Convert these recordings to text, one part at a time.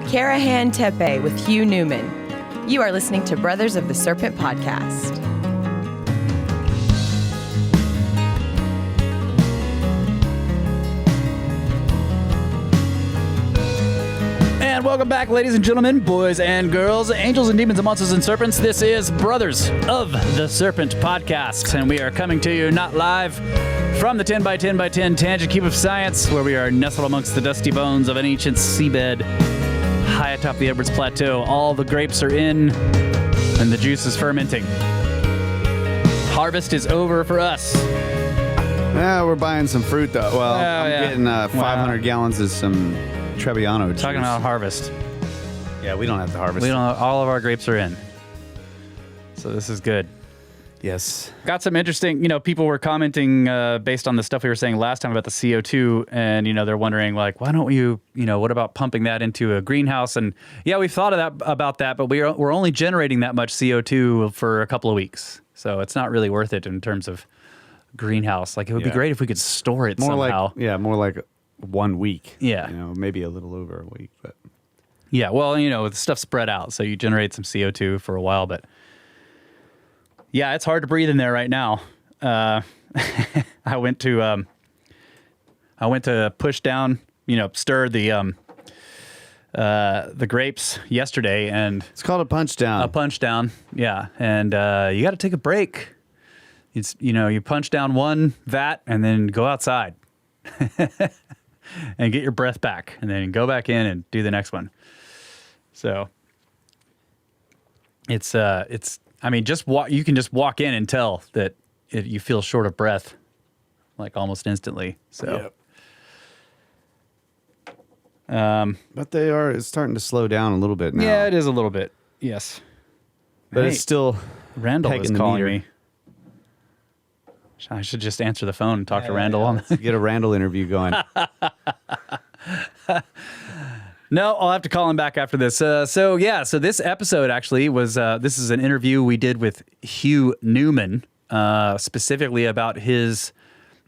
Karahan Tepe with Hugh Newman. You are listening to Brothers of the Serpent podcast. And welcome back, ladies and gentlemen, boys and girls, angels and demons and monsters and serpents. This is Brothers of the Serpent podcast, and we are coming to you not live from the 10 by 10 by 10 Tangent Cube of Science, where we are nestled amongst the dusty bones of an ancient seabed high atop the Edwards Plateau. All the grapes are in, and the juice is fermenting. Harvest is over for us. Yeah, we're buying some fruit, though. Well, I'm getting 500 gallons of some Trebbiano juice. Talking about harvest. Yeah, we don't have to harvest. We don't. All of our grapes are in, so this is good. Yes. Got some interesting, people were commenting based on the stuff we were saying last time about the CO2, and, they're wondering, like, why don't you, what about pumping that into a greenhouse? And, yeah, we've thought about that, but we're only generating that much CO2 for a couple of weeks. So it's not really worth it in terms of greenhouse. Like, it would be great if we could store it somehow. More like 1 week. Yeah. Maybe a little over a week. But yeah, well, the stuff's spread out, so you generate some CO2 for a while, but yeah, it's hard to breathe in there right now. I went to push down, stir the grapes yesterday, and it's called a punch down. A punch down, yeah. And you got to take a break. It's you punch down one vat and then go outside and get your breath back, and then go back in and do the next one. So it's. You can just walk in and tell that you feel short of breath, like almost instantly. So, but it's starting to slow down a little bit now. Yeah, it is a little bit. Yes, but it's still. Randall is calling me. I should just answer the phone and talk to Randall. Let's get a Randall interview going. No, I'll have to call him back after this. So this episode actually was, this is an interview we did with Hugh Newman, specifically about his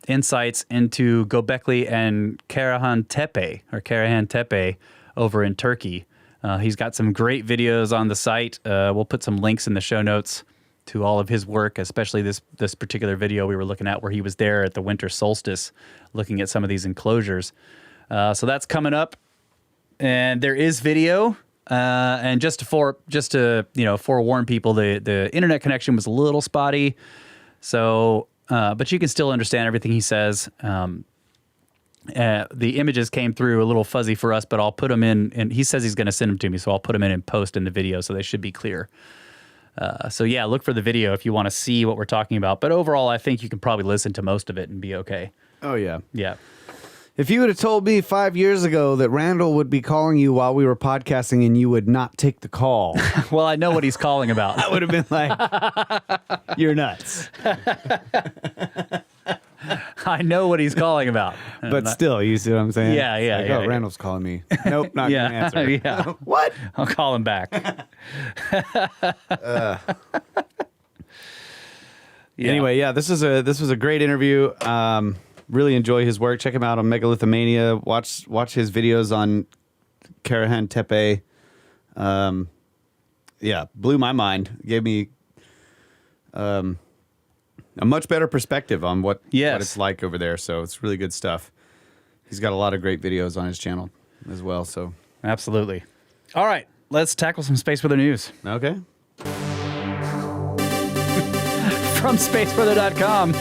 insights into Gobekli and Karahan Tepe over in Turkey. He's got some great videos on the site. We'll put some links in the show notes to all of his work, especially this particular video we were looking at where he was there at the winter solstice looking at some of these enclosures. So that's coming up. And there is video, and just to forewarn people, the internet connection was a little spotty, so but you can still understand everything he says. The images came through a little fuzzy for us, but I'll put them in, and he says he's going to send them to me, so I'll put them in post in the video, so they should be clear. So yeah, look for the video if you want to see what we're talking about. But overall, I think you can probably listen to most of it and be okay. Oh yeah, yeah. If you would have told me 5 years ago that Randall would be calling you while we were podcasting and you would not take the call. Well, I know what he's calling about. I would have been like, you're nuts. I know what he's calling about. But still, you see what I'm saying? Yeah. Randall's calling me. Nope, not going to answer. Yeah. What? I'll call him back. Anyway, this was a great interview. Really enjoy his work. Check him out on Megalithomania. Watch his videos on Karahan Tepe. Blew my mind. Gave me a much better perspective on what it's like over there. So it's really good stuff. He's got a lot of great videos on his channel as well. So absolutely. All right, let's tackle some Space Weather news. Okay. From spaceweather.com.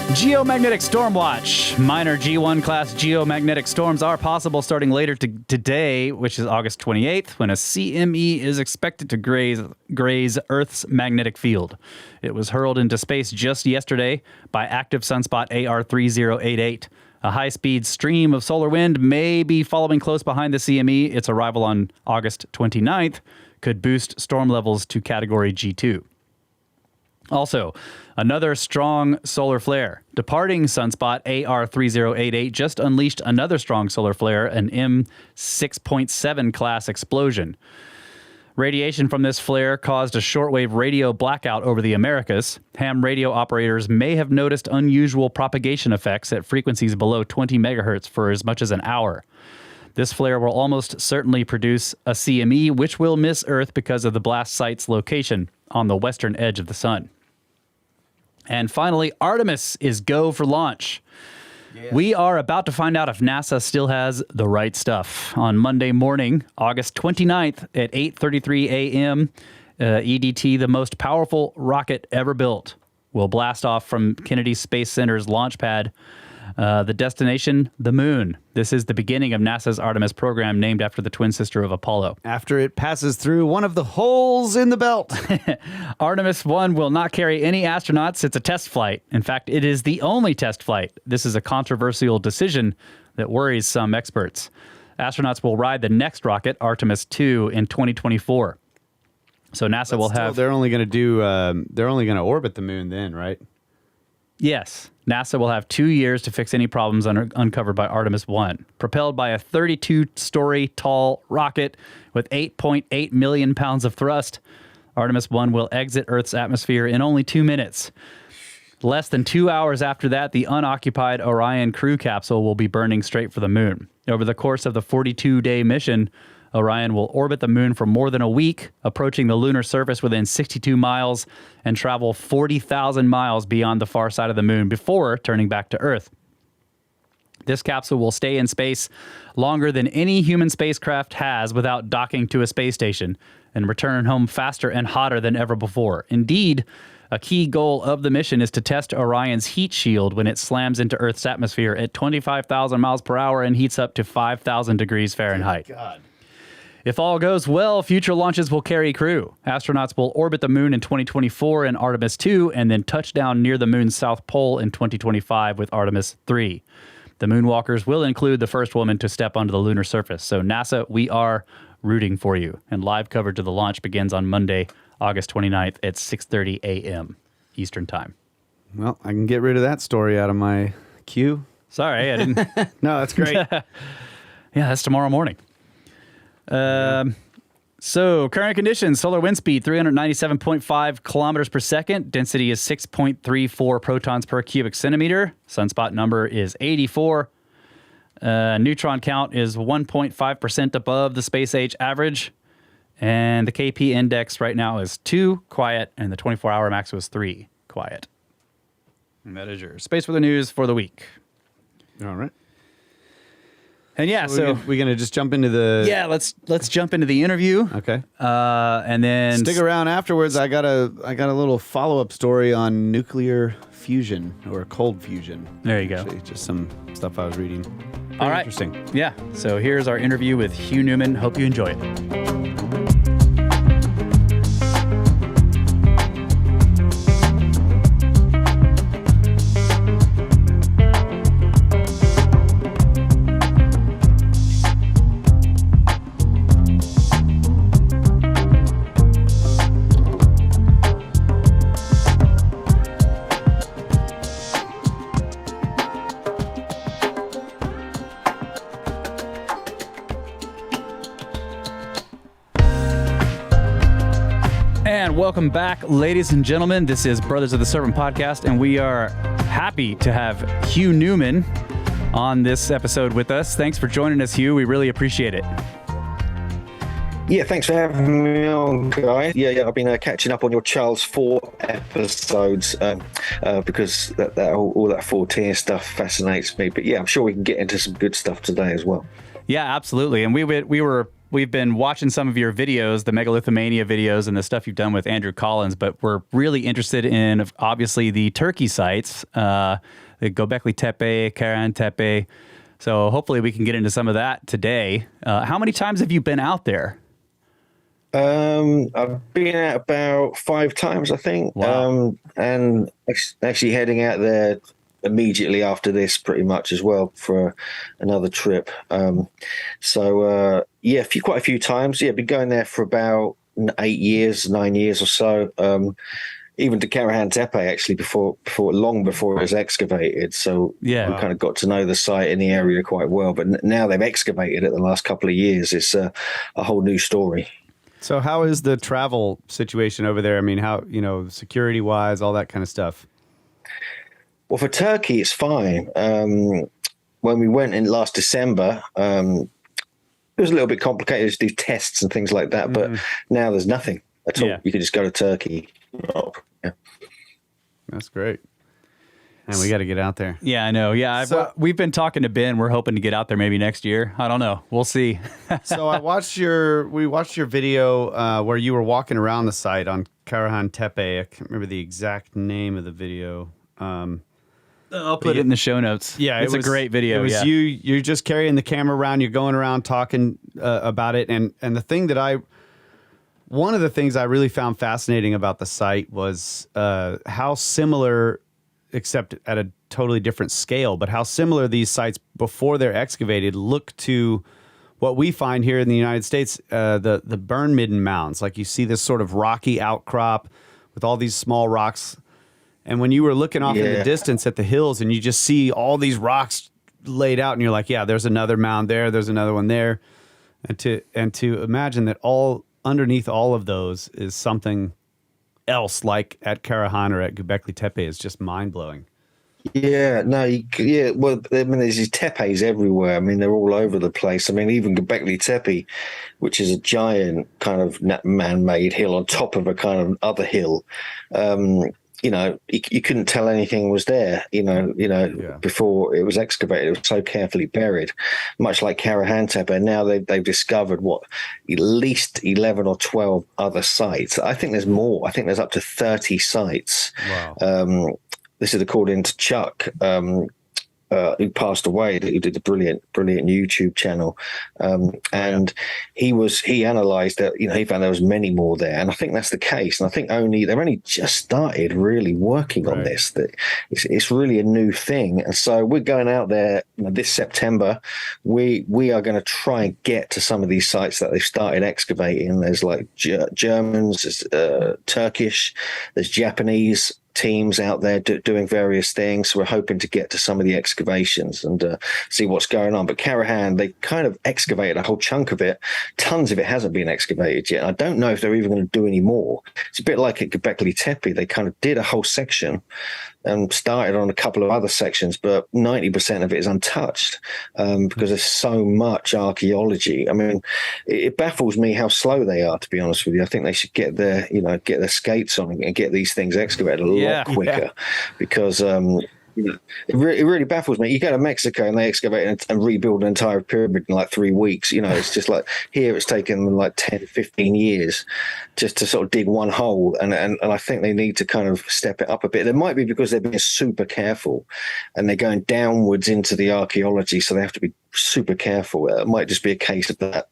Geomagnetic storm watch. Minor G1 class geomagnetic storms are possible starting later today, which is August 28th, when a CME is expected to graze Earth's magnetic field. It was hurled into space just yesterday by active sunspot AR3088. A high-speed stream of solar wind may be following close behind the CME. Its arrival on August 29th could boost storm levels to category G2. Also, another strong solar flare. Departing sunspot AR3088 just unleashed another strong solar flare, an M6.7 class explosion. Radiation from this flare caused a shortwave radio blackout over the Americas. Ham radio operators may have noticed unusual propagation effects at frequencies below 20 megahertz for as much as an hour. This flare will almost certainly produce a CME, which will miss Earth because of the blast site's location on the western edge of the sun. And finally, Artemis is go for launch. Yes. We are about to find out if NASA still has the right stuff. On Monday morning, August 29th at 8:33 a.m., EDT, the most powerful rocket ever built, will blast off from Kennedy Space Center's launch pad. The destination, the moon. This is the beginning of NASA's Artemis program, named after the twin sister of Apollo. After it passes through one of the holes in the belt. Artemis 1 will not carry any astronauts. It's a test flight. In fact, it is the only test flight. This is a controversial decision that worries some experts. Astronauts will ride the next rocket, Artemis 2, in 2024. So NASA will have... They're only going to orbit the moon then, right? Yes. NASA will have 2 years to fix any problems uncovered by Artemis 1. Propelled by a 32-story tall rocket with 8.8 million pounds of thrust, Artemis 1 will exit Earth's atmosphere in only 2 minutes. Less than 2 hours after that, the unoccupied Orion crew capsule will be burning straight for the moon. Over the course of the 42-day mission, Orion will orbit the moon for more than a week, approaching the lunar surface within 62 miles and travel 40,000 miles beyond the far side of the moon before turning back to Earth. This capsule will stay in space longer than any human spacecraft has without docking to a space station and return home faster and hotter than ever before. Indeed, a key goal of the mission is to test Orion's heat shield when it slams into Earth's atmosphere at 25,000 miles per hour and heats up to 5,000 degrees Fahrenheit. Oh, God. If all goes well, future launches will carry crew. Astronauts will orbit the moon in 2024 in Artemis 2 and then touch down near the moon's south pole in 2025 with Artemis 3. The moonwalkers will include the first woman to step onto the lunar surface. So NASA, we are rooting for you. And live coverage of the launch begins on Monday, August 29th at 6:30 a.m. Eastern Time. Well, I can get rid of that story out of my queue. Sorry, I didn't. No, that's great. Yeah, that's tomorrow morning. So current conditions, solar wind speed 397.5 kilometers per second. Density is 6.34 protons per cubic centimeter. Sunspot number is 84. Neutron count is 1.5% above the space age average. And the KP index right now is 2, quiet, and the 24-hour max was 3, quiet. And that is your Space Weather News for the week. All right. And yeah, so we're gonna just jump into the let's jump into the interview. Okay. And then stick around afterwards. I got a little follow-up story on nuclear fusion or cold fusion. There you go. Actually, just some stuff I was reading. All right. Interesting. Yeah. So here's our interview with Hugh Newman. Hope you enjoy it. Welcome back, ladies and gentlemen. This is Brothers of the Serpent podcast, and we are happy to have Hugh Newman on this episode with us. Thanks for joining us, Hugh. We really appreciate it. Yeah, thanks for having me on, guys. Yeah, I've been catching up on your Charles Fort episodes because all that Fortier stuff fascinates me. But yeah, I'm sure we can get into some good stuff today as well. Yeah, absolutely. And we've been watching some of your videos, the Megalithomania videos and the stuff you've done with Andrew Collins, but we're really interested in, obviously, the Turkey sites, the Gobekli Tepe, Karahan Tepe. So hopefully we can get into some of that today. How many times have you been out there? I've been out about 5 times, I think. Wow. And actually heading out there immediately after this pretty much as well for another trip. Yeah, quite a few times. Yeah, been going there for about 9 years or so. Even to Karahan Tepe actually long before it was excavated. So yeah, we kind of got to know the site and the area quite well. But now they've excavated it the last couple of years. It's a whole new story. So how is the travel situation over there? I mean, how, security wise, all that kind of stuff? Well, for Turkey, it's fine. When we went in last December, it was a little bit complicated to do tests and things like that. But now there's nothing at all. You can just go to Turkey. Yeah. That's great. And we got to get out there. Yeah, I know. Yeah, we've been talking to Ben. We're hoping to get out there maybe next year. I don't know. We'll see. So we watched your video where you were walking around the site on Karahan Tepe. I can't remember the exact name of the video. I'll put it in the show notes. Yeah, it's a great video. It was you're just carrying the camera around. You're going around talking about it. And one of the things I really found fascinating about the site was how similar, except at a totally different scale, but how similar these sites before they're excavated look to what we find here in the United States, the burn midden mounds. Like you see this sort of rocky outcrop with all these small rocks. And when you were looking off in the distance at the hills and you just see all these rocks laid out and you're like, yeah, there's another mound there, there's another one there. And to imagine that all underneath all of those is something else like at Karahan or at Gobekli Tepe is just mind-blowing. Yeah, no, well, I mean, there's these tepes everywhere. I mean, they're all over the place. I mean, even Gobekli Tepe, which is a giant kind of man-made hill on top of a kind of other hill, you know, you couldn't tell anything was there, before it was excavated. It was so carefully buried, much like Karahan Tepe. And now they've discovered at least 11 or 12 other sites. I think there's more. I think there's up to 30 sites. Wow. This is according to Chuck, who passed away, who did a brilliant YouTube channel. And he analyzed that, he found there was many more there. And I think that's the case. And I think they've only just started really working on this. That it's really a new thing. And so we're going out there this September. We are going to try and get to some of these sites that they've started excavating. There's like Germans, there's Turkish, there's Japanese teams out there doing various things. So we're hoping to get to some of the excavations and see what's going on. But Karahan, they kind of excavated a whole chunk of it. Tons of it hasn't been excavated yet. I don't know if they're even going to do any more. It's a bit like at Gobekli Tepe. They kind of did a whole section and started on a couple of other sections, but 90% of it is untouched because there's so much archaeology. I mean, it baffles me how slow they are, to be honest with you. I think they should get their skates on and get these things excavated a lot quicker because it really baffles me. You go to Mexico and they excavate and rebuild an entire pyramid in like 3 weeks. It's just like here it's taken them like 10, 15 years just to sort of dig one hole. And I think they need to kind of step it up a bit. It might be because they're being super careful and they're going downwards into the archaeology. So they have to be super careful. It might just be a case of that.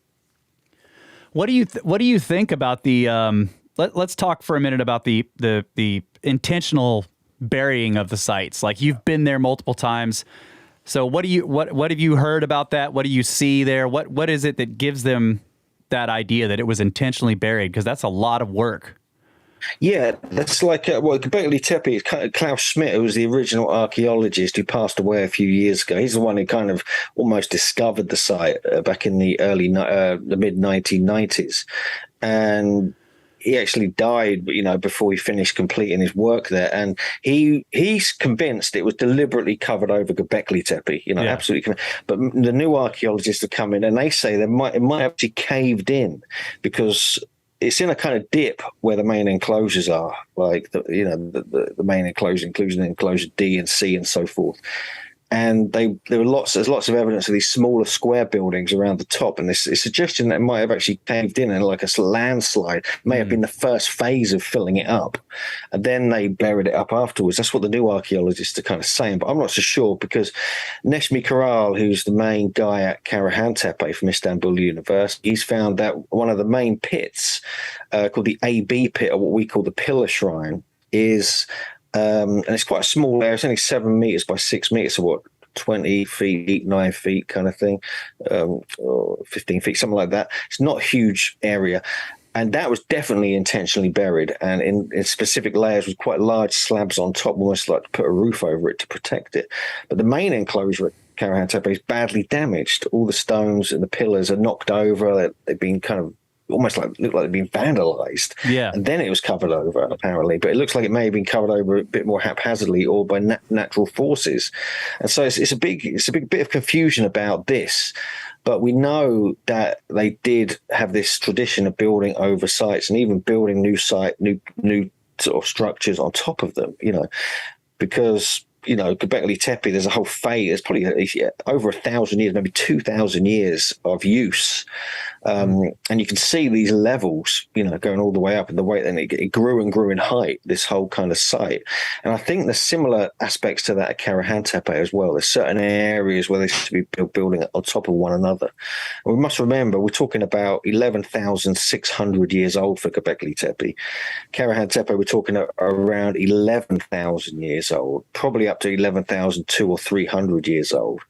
What do you think about the, let's talk for a minute about the intentional burying of the sites. Like you've been there multiple times. So what have you heard about that? What do you see there? What is it that gives them that idea that it was intentionally buried? Because that's a lot of work. Yeah, that's like Gobekli Tepe. Klaus Schmidt, who was the original archaeologist who passed away a few years ago. He's the one who kind of almost discovered the site back in the the mid 1990s, and he actually died, before he finished completing his work there. And he's convinced it was deliberately covered over Gobekli Tepe, absolutely. But the new archaeologists have come in and they say it might have actually caved in because it's in a kind of dip where the main enclosures are, like the main enclosure, including enclosure D and C and so forth. And there's lots of evidence of these smaller square buildings around the top, and this suggestion that it might have actually caved in and like a landslide may have been the first phase of filling it up, and then they buried it up afterwards. That's what the new archaeologists are kind of saying, but I'm not so sure because Neshmi Karal, who's the main guy at Karahan Tepe from Istanbul University, he's found that one of the main pits called the AB pit, or what we call the Pillar Shrine, is and it's quite a small area. It's only 7 meters by 6 meters, so 20 feet, 9 feet kind of thing, or 15 feet, something like that. It's not a huge area. And that was definitely intentionally buried and in specific layers with quite large slabs on top, almost like to put a roof over it to protect it. But the main enclosure at Karahan Tepe is badly damaged. All the stones and the pillars are knocked over. They've been kind of almost looked like they'd been vandalized. Yeah. And then it was covered over, apparently. But it looks like it may have been covered over a bit more haphazardly or by natural forces. And so it's a big bit of confusion about this. But we know that they did have this tradition of building over sites and even building new sort of structures on top of them, because Gobekli Tepe, there's a whole phase. There's probably over 1,000 years, maybe 2,000 years of use, and you can see these levels, going all the way up, and the way then it grew and grew in height. This whole kind of site, and I think there's similar aspects to that at Karahan Tepe as well. There's certain areas where they should be building on top of one another. And we must remember we're talking about 11,600 years old for Gobekli Tepe. Karahan Tepe, we're talking around 11,000 years old, probably up to 11,200 or 300 years old.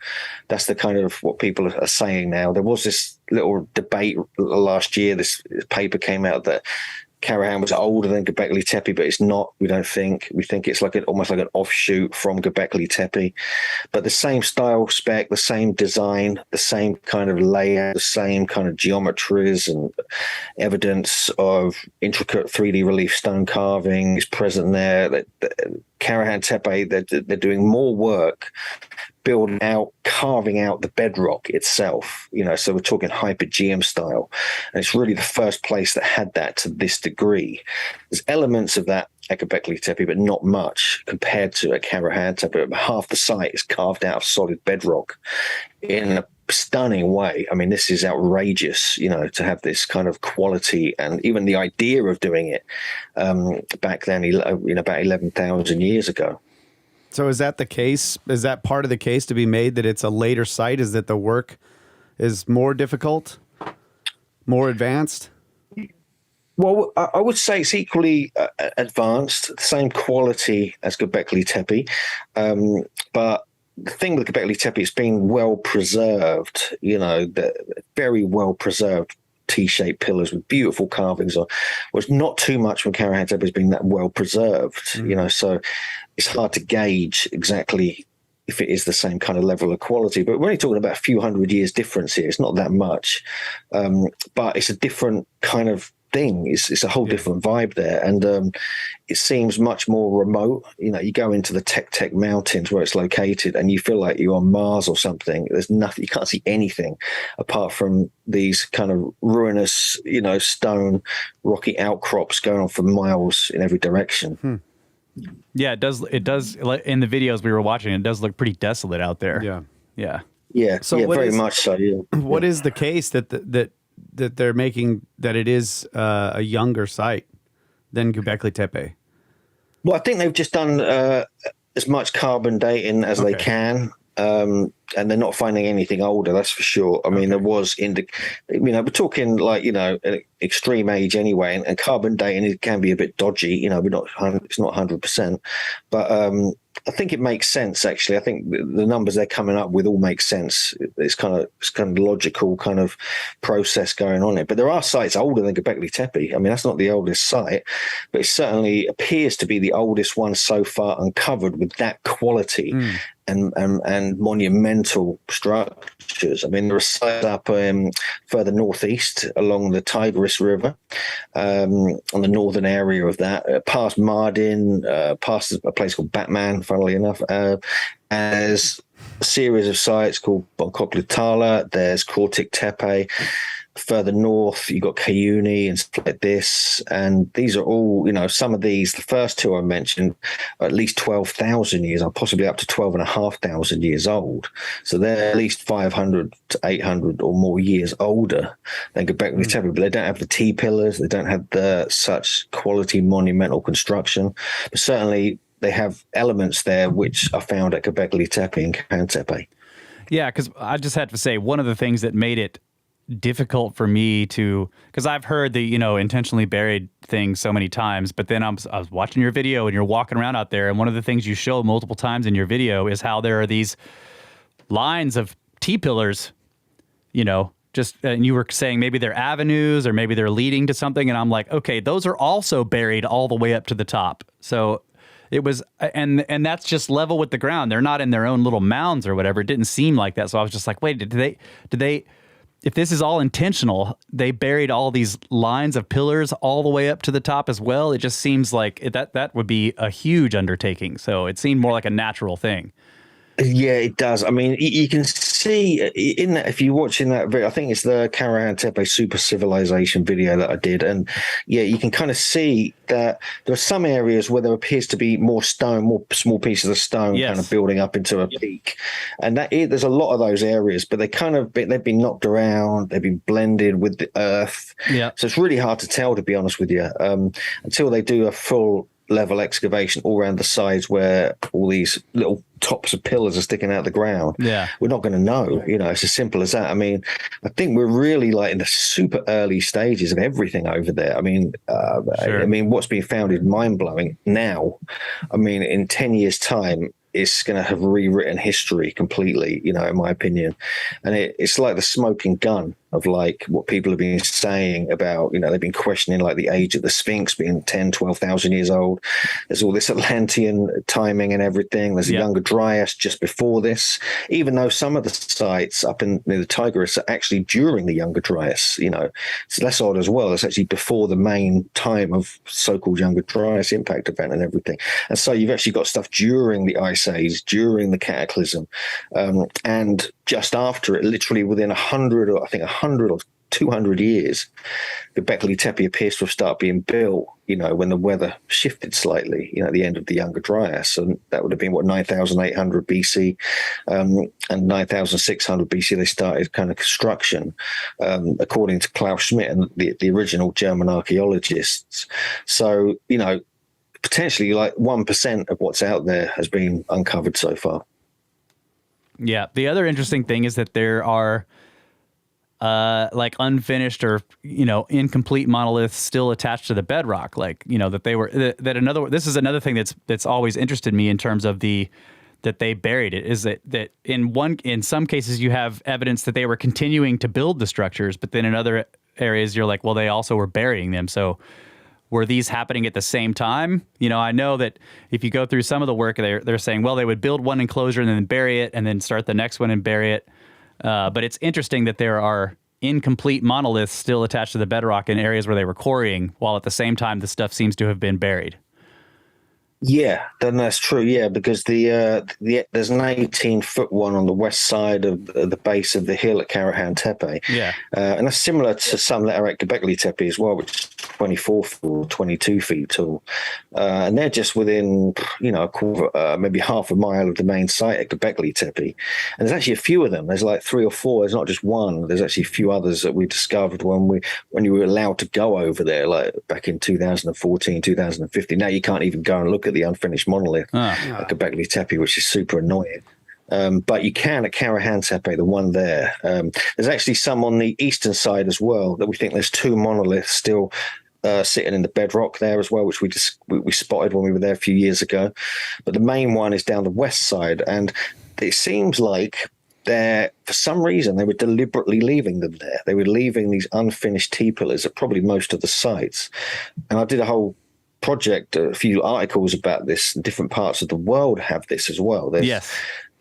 That's the kind of what people are saying now. There was this little debate last year. This paper came out that Karahan was older than Gobekli Tepe, but it's not. We don't think. We think it's almost like an offshoot from Gobekli Tepe, but the same style spec, the same design, the same kind of layout, the same kind of geometries and evidence of intricate 3D relief stone carving is present there. Karahan Tepe, they're doing more work building out, carving out the bedrock itself, so we're talking hypergeum style. And it's really the first place that had that to this degree. There's elements of that at Gobekli Tepe, but not much compared to at Karahan Tepe. Half the site is carved out of solid bedrock in a stunning way. I mean, this is outrageous, to have this kind of quality, and even the idea of doing it back then, about 11,000 years ago. So is that the case? Is that part of the case to be made that it's a later site? Is that the work is more difficult, more advanced? Well, I would say it's equally advanced, the same quality as Gobekli Tepe. But the thing with Gobekli Tepe, it's been well preserved, the very well preserved T-shaped pillars with beautiful carvings on, was not too much from Karahan Tepe has been that well preserved, so it's hard to gauge exactly if it is the same kind of level of quality. But we're only talking about a few hundred years difference here. It's not that much, but it's a different kind of thing. It's a whole different vibe there, and it seems much more remote. You go into the Tek Mountains where it's located, and you feel like you're on Mars or something. There's nothing. You can't see anything apart from these kind of ruinous, stone, rocky outcrops going on for miles in every direction. Yeah, it does. It does. In the videos we were watching, it does look pretty desolate out there. Yeah. So very much so. Yeah. What is the case that they're making that it is a younger site than Gobekli Tepe? Well, I think they've just done as much carbon dating as they can, and they're not finding anything older. That's for sure. I mean, there was we're talking like an extreme age anyway, and carbon dating it can be a bit dodgy. It's not 100%, but I think it makes sense, actually. I think the numbers they're coming up with all make sense. It's kind of logical kind of process going on it. But there are sites older than Gobekli Tepe. I mean, that's not the oldest site, but it certainly appears to be the oldest one so far uncovered with that quality and monumental structures. I mean, there are sites up further northeast along the Tigris River, on the northern area of that, past Mardin, past a place called Batman, funnily enough. There's a series of sites called Bongkok Tala, there's Kortik Tepe. Further north, you've got Kayuni and stuff like this. And these are all, some of these, the first two I mentioned, are at least 12,000 years, or possibly up to 12,500 years old. So they're at least 500 to 800 or more years older than Gobekli Tepe. But they don't have the T-pillars. They don't have the such quality monumental construction. But certainly they have elements there which are found at Gobekli Tepe and Karahan Tepe. Yeah, because I just had to say, one of the things that made it difficult for me to, because I've heard the intentionally buried thing so many times, but then I was watching your video and you're walking around out there, and one of the things you show multiple times in your video is how there are these lines of T-pillars, and you were saying maybe they're avenues or maybe they're leading to something, and I'm like, okay, those are also buried all the way up to the top. So it was, and that's just level with the ground. They're not in their own little mounds or whatever. It didn't seem like that. So I was just like, wait, did they if this is all intentional, they buried all these lines of pillars all the way up to the top as well? It just seems like that would be a huge undertaking. So it seemed more like a natural thing. Yeah, it does. I mean, you can see see in that, if you're watching that video, I think it's the Karahan Tepe super civilization video that I did. And yeah, you can kind of see that there are some areas where there appears to be more stone, more small pieces of stone kind of building up into a peak. And there's a lot of those areas, but they've been knocked around, they've been blended with the earth. Yeah. So it's really hard to tell, to be honest with you, until they do a full level excavation all around the sides where all these little tops of pillars are sticking out of the ground. Yeah, we're not going to know. It's as simple as that. I mean, I think we're really like in the super early stages of everything over there. I mean, what's being found is mind blowing now. I mean, in 10 years' time, it's going to have rewritten history completely, in my opinion. And it's like the smoking gun of like what people have been saying about, they've been questioning like the age of the Sphinx being 10, 12,000 years old. There's all this Atlantean timing and everything. There's a Younger Dryas just before this, even though some of the sites up in near the Tigris are actually during the Younger Dryas, so that's odd as well. It's actually before the main time of so-called Younger Dryas impact event and everything. And so you've actually got stuff during the Ice Age, during the Cataclysm, and just after it, literally within 100 or 200 years, Gobekli Tepe appears to have started being built, when the weather shifted slightly, at the end of the Younger Dryas. And that would have been, 9,800 BC, and 9,600 BC, they started kind of construction, according to Klaus Schmidt and the original German archaeologists. So, potentially like 1% of what's out there has been uncovered so far. Yeah. The other interesting thing is that there are like unfinished or, incomplete monoliths still attached to the bedrock. Like, that they were this is another thing that's always interested me in terms of that they buried it, is that in some cases you have evidence that they were continuing to build the structures, but then in other areas you're like, well, they also were burying them. So were these happening at the same time? I know that if you go through some of the work, they're saying, well, they would build one enclosure and then bury it and then start the next one and bury it. But it's interesting that there are incomplete monoliths still attached to the bedrock in areas where they were quarrying, while at the same time the stuff seems to have been buried. Yeah, then that's true. Yeah, because there's an 18-foot one on the west side of the base of the hill at Karahan Tepe. Yeah, and that's similar to some that are at Gobekli Tepe as well, which is 24 or 22 feet tall, and they're just within a quarter, maybe half a mile of the main site at Gobekli Tepe. And there's actually a few of them. There's like 3 or 4. There's not just one. There's actually a few others that we discovered when you were allowed to go over there, like back in 2014, 2015. Now you can't even go and look at the unfinished monolith at Gobekli Tepe, which is super annoying. But you can at Karahan Tepe, the one there. There's actually some on the eastern side as well, that we think there's 2 monoliths still sitting in the bedrock there as well, which we spotted when we were there a few years ago. But the main one is down the west side, and it seems like for some reason, they were deliberately leaving them there. They were leaving these unfinished T-pillars at probably most of the sites. And I did a whole project, a few articles about this. Different parts of the world have this as well. There's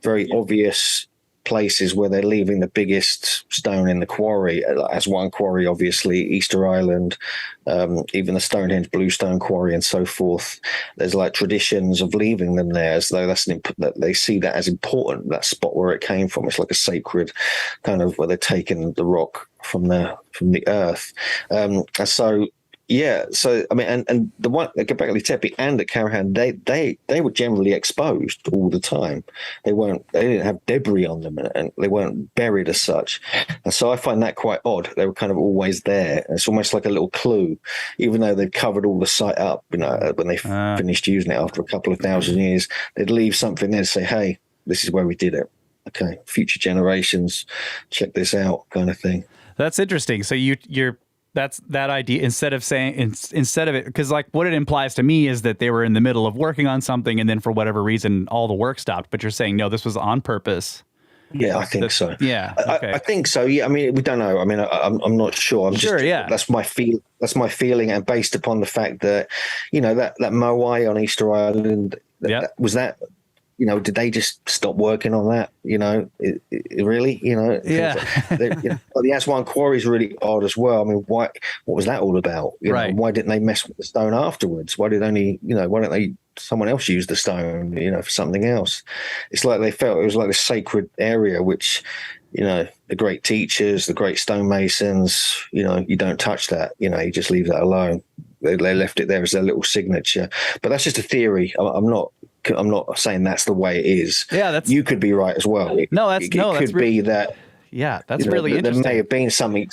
very obvious places where they're leaving the biggest stone in the quarry, as one quarry, obviously, Easter Island, even the Stonehenge Bluestone Quarry and so forth. There's like traditions of leaving them there as though that they see that as important, that spot where it came from. It's like a sacred kind of where they're taking the rock from the earth. And so yeah, so I mean, and the one at Gobekli Tepe and at Karahan, they were generally exposed all the time. They didn't have debris on them, and they weren't buried as such. And so I find that quite odd. They were kind of always there. And it's almost like a little clue, even though they've covered all the site up. When they finished using it after a couple of thousand years, they'd leave something there to say, "Hey, this is where we did it. Okay, future generations, check this out," kind of thing. That's interesting. So you're. That's that idea, instead of it, because like what it implies to me is that they were in the middle of working on something and then for whatever reason all the work stopped. But you're saying, no, this was on purpose. Yeah, I think so. Yeah, okay. I think so. Yeah, I mean, we don't know. I mean, I'm not sure. That's my feel. That's my feeling, and based upon the fact that, that Moai on Easter Island, did they just stop working on that? Really, Yeah. The Aswan quarry is really odd as well. I mean, what was that all about? Why didn't they mess with the stone afterwards? Why don't they someone else use the stone, for something else? It's like they felt it was like a sacred area, which, the great teachers, the great stonemasons, you don't touch that, you just leave that alone. They left it there as their little signature, but that's just a theory. I'm not saying that's the way it is. Yeah, you could be right as well. It could be that. Yeah, that's really interesting. There may have been something.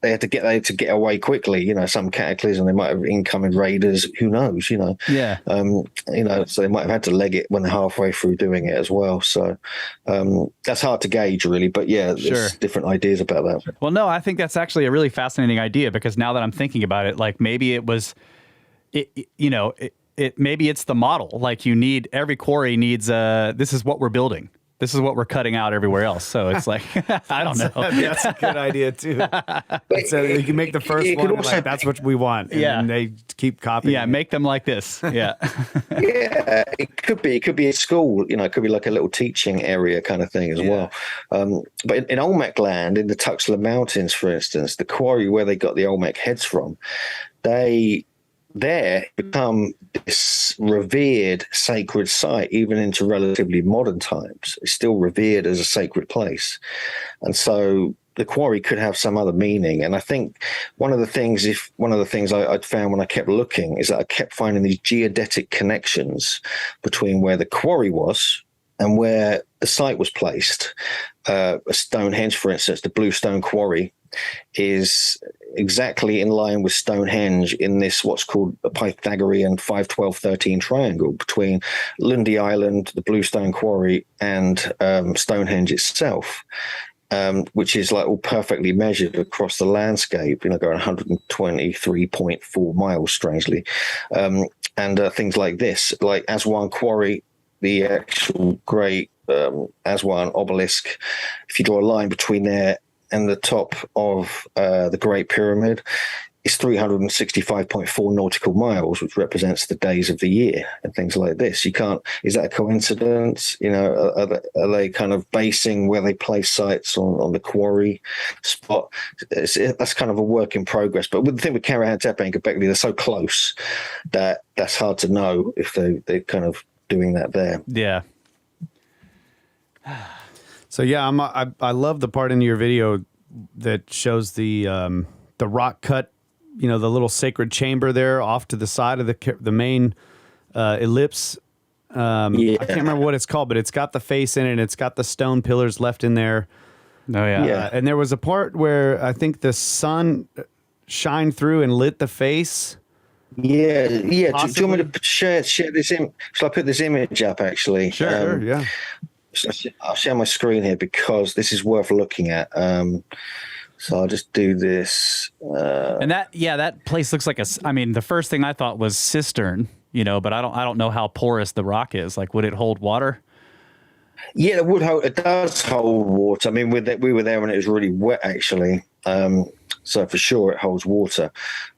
They had to get away quickly. Some cataclysm. They might have incoming raiders. Who knows? Yeah. So they might have had to leg it when they're halfway through doing it as well. So that's hard to gauge, really. But yeah, there's different ideas about that. Well, no, I think that's actually a really fascinating idea, because now that I'm thinking about it, like maybe it was, maybe it's the model. Like every quarry needs this is what we're building. This is what we're cutting out everywhere else. So it's like, I don't know. That's a good idea too. So you can make the first one like, that's what we want. And they keep copying. Yeah, make them like this. Yeah. Yeah, it could be. It could be a school. It could be like a little teaching area kind of thing as well. But in Olmec land, in the Tuxtla Mountains, for instance, the quarry where they got the Olmec heads from, they become this revered sacred site, even into relatively modern times. It's still revered as a sacred place. And so the quarry could have some other meaning. And I think one of the things I'd found when I kept looking is that I kept finding these geodetic connections between where the quarry was and where the site was placed. Stonehenge, for instance, the Bluestone Quarry is exactly in line with Stonehenge in this what's called a Pythagorean 5-12-13 triangle between Lundy Island, the Bluestone Quarry, and Stonehenge itself, which is like all perfectly measured across the landscape, going 123.4 miles, strangely. And things like this, like Aswan Quarry, the actual great Aswan obelisk, if you draw a line between there and the top of the Great Pyramid, is 365.4 nautical miles, which represents the days of the year and things like this. Is that a coincidence? Are they kind of basing where they place sites on the quarry spot? That's kind of a work in progress. But the thing with Karahan Tepe and Gobekli, they're so close that that's hard to know if they're kind of doing that there. Yeah. So yeah, I love the part in your video that shows the rock cut, the little sacred chamber there off to the side of the main ellipse. I can't remember what it's called, but it's got the face in it, and it's got the stone pillars left in there. Oh yeah. And there was a part where I think the sun shined through and lit the face. Yeah. Do you want me to share this image? Shall I put this image up, actually? Sure, yeah. I'll share my screen here because this is worth looking at. So I'll just do this. And that place looks like the first thing I thought was cistern, but I don't know how porous the rock is. Like, would it hold water? Yeah, it does hold water. I mean, we were there when it was really wet, actually. So for sure it holds water.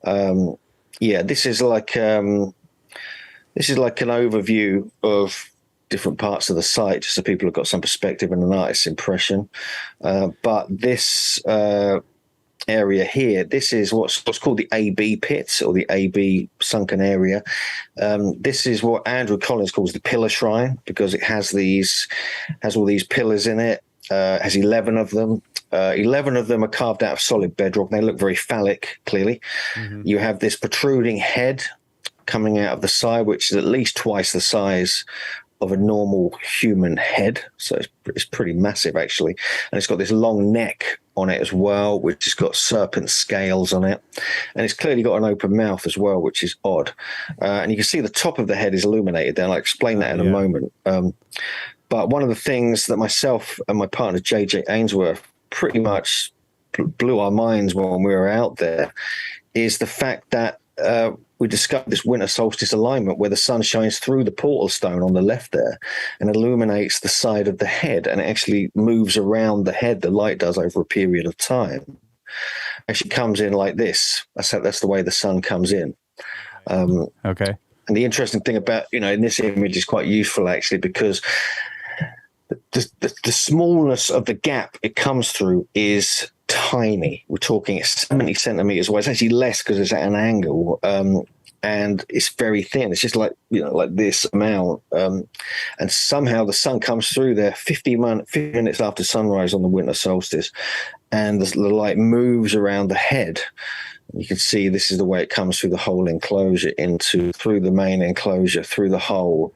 This is like an overview of different parts of the site, just so people have got some perspective and an artist's impression. But this area here, this is what's called the AB pit, or the AB sunken area. This is what Andrew Collins calls the pillar shrine, because it has all these pillars in it. Has 11 of them. 11 of them are carved out of solid bedrock. They look very phallic, clearly. Mm-hmm. You have this protruding head coming out of the side, which is at least twice the size of a normal human head. So it's pretty massive, actually. And it's got this long neck on it as well, which has got serpent scales on it. And it's clearly got an open mouth as well, which is odd. And you can see the top of the head is illuminated there. I'll explain that in a moment. But one of the things that myself and my partner, JJ Ainsworth, pretty much blew our minds when we were out there is the fact that we discovered this winter solstice alignment where the sun shines through the portal stone on the left there and illuminates the side of the head, and it actually moves around the head. The light does over a period of time. Actually comes in like this. That's the way the sun comes in. Okay. And the interesting thing about, in this image is quite useful actually, because the smallness of the gap it comes through is tiny. We're talking 70 centimeters away. It's actually less because it's at an angle. And it's very thin. It's just like this amount. And somehow the sun comes through there 50 minutes after sunrise on the winter solstice, and the light moves around the head. You can see this is the way it comes through the whole enclosure through the main enclosure, through the hole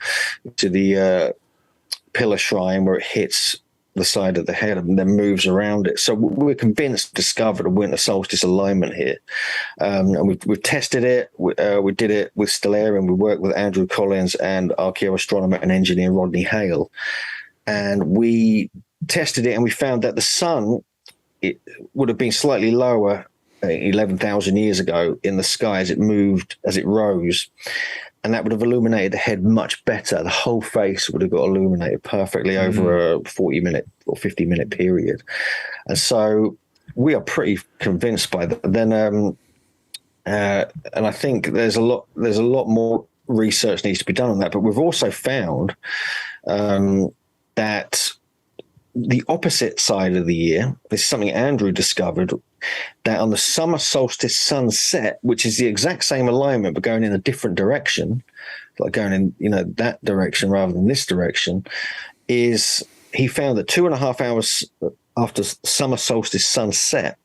to the pillar shrine where it hits the side of the head and then moves around it. So we're convinced, discovered a winter solstice alignment here. And we've tested it. We did it with Stellarium. We worked with Andrew Collins and archaeoastronomer and engineer Rodney Hale. And we tested it and we found that the sun, it would have been slightly lower 11,000 years ago in the sky as it rose. And that would have illuminated the head much better. The whole face would have got illuminated perfectly over a 40-minute or 50-minute period. And so we are pretty convinced by that. Then, and I think there's a lot more research needs to be done on that. But we've also found that the opposite side of the year, this is something Andrew discovered, that on the summer solstice sunset, which is the exact same alignment but going in a different direction, like going in that direction rather than this direction, is he found that 2.5 hours after summer solstice sunset,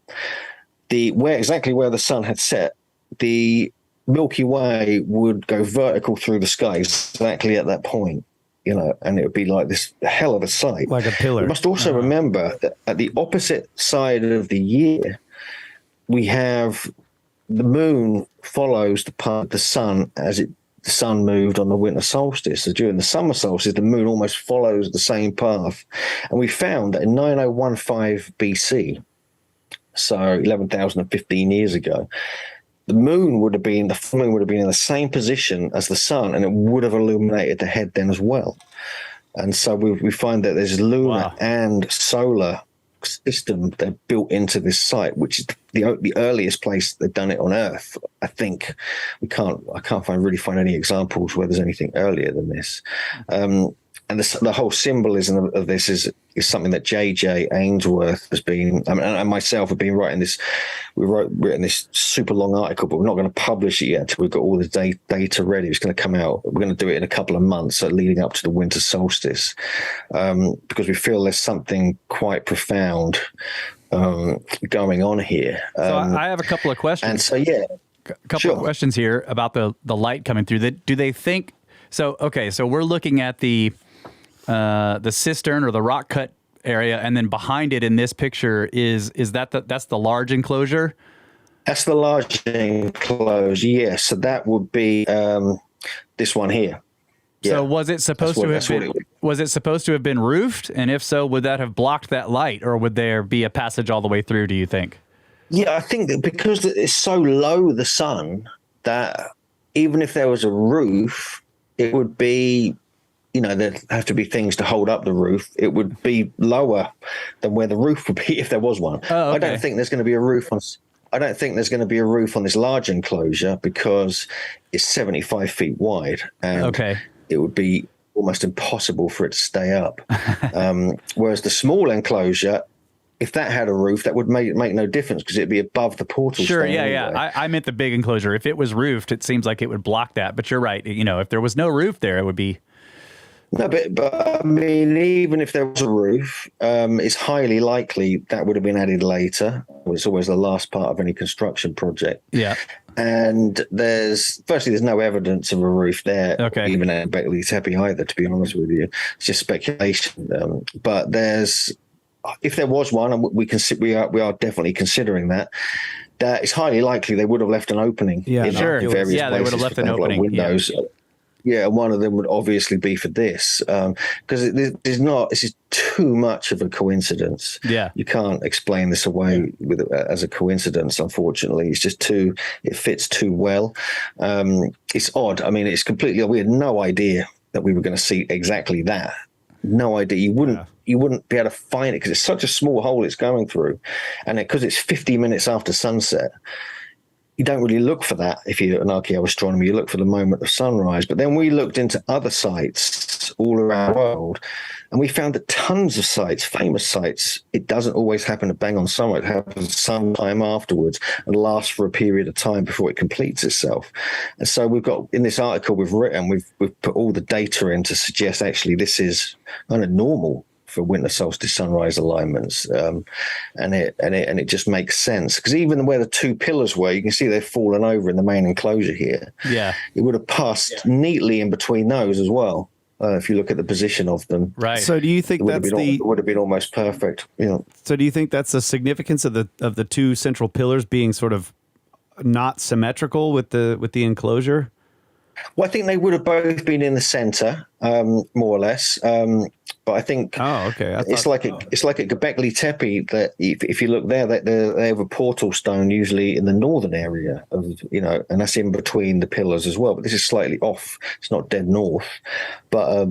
exactly where the sun had set, the Milky Way would go vertical through the sky exactly at that point. And it would be like this hell of a sight. Like a pillar. You must also remember that at the opposite side of the year, we have the moon follows the path of the sun as the sun moved on the winter solstice. So during the summer solstice, the moon almost follows the same path. And we found that in 9015 BC, so 11,015 years ago, the moon would have been in the same position as the sun, and it would have illuminated the head then as well. And so we find that there's lunar and solar system they're built into this site, which is the earliest place they've done it on Earth. I think I can't find any examples where there's anything earlier than this. And the whole symbolism of this is something that J.J. Ainsworth has been, and myself have been writing this. Written this super long article, but we're not going to publish it yet until we've got all the data ready. It's going to come out. We're going to do it in a couple of months, leading up to the winter solstice, because we feel there's something quite profound going on here. So I have a couple of questions. And so, a couple of questions here about the light coming through. Do they think so? Okay, so we're looking at the cistern or the rock cut area, and then behind it in this picture that's the large enclosure? That's the large enclosure, yes. So that would be this one here. Yeah. So was it supposed to have been roofed? And if so, would that have blocked that light, or would there be a passage all the way through, do you think? Yeah, I think that because it's so low, the sun, that even if there was a roof, it would be, there'd have to be things to hold up the roof. It would be lower than where the roof would be if there was one. Oh, okay. I don't think there's going to be a roof on this large enclosure because it's 75 feet wide, and it would be almost impossible for it to stay up. Whereas the small enclosure, if that had a roof, that would make no difference because it'd be above the portal. Sure, yeah. I meant the big enclosure. If it was roofed, it seems like it would block that. But you're right. If there was no roof there, it would be. No, but I mean, even if there was a roof, it's highly likely that would have been added later. It's always the last part of any construction project. Yeah. And there's no evidence of a roof there, even at Gobekli Tepe either, to be honest with you. It's just speculation. But if there was one, and we are definitely considering that it's highly likely they would have left an opening. Yeah, sure. Yeah, they would have left an opening. Windows. Yeah, one of them would obviously be for this, because this is too much of a coincidence. Yeah, you can't explain this away as a coincidence. Unfortunately, it fits too well. It's odd. I mean, it's completely. We had no idea that we were going to see exactly that. No idea. You wouldn't be able to find it because it's such a small hole it's going through, and because it's 50 minutes after sunset. you don't really look for that if you're an archaeoastronomer. You look for the moment of sunrise. But then we looked into other sites all around the world, and we found that tons of sites, famous sites, it doesn't always happen at bang on sunrise. It happens sometime afterwards and lasts for a period of time before it completes itself. And so we've got, in this article we've written, we've put all the data in to suggest actually this is kind of normal for winter solstice sunrise alignments, and it just makes sense, because even where the two pillars were, you can see they've fallen over in the main enclosure here. Yeah, it would have passed neatly in between those as well. If you look at the position of them, right. So do you think it would have been almost perfect? So do you think that's the significance of the two central pillars being sort of not symmetrical with the enclosure? Well, I think they would have both been in the center, more or less. But I think it's like at Gobekli Tepe that if you look there, they have a portal stone usually in the northern area of, and that's in between the pillars as well. But this is slightly off; it's not dead north. But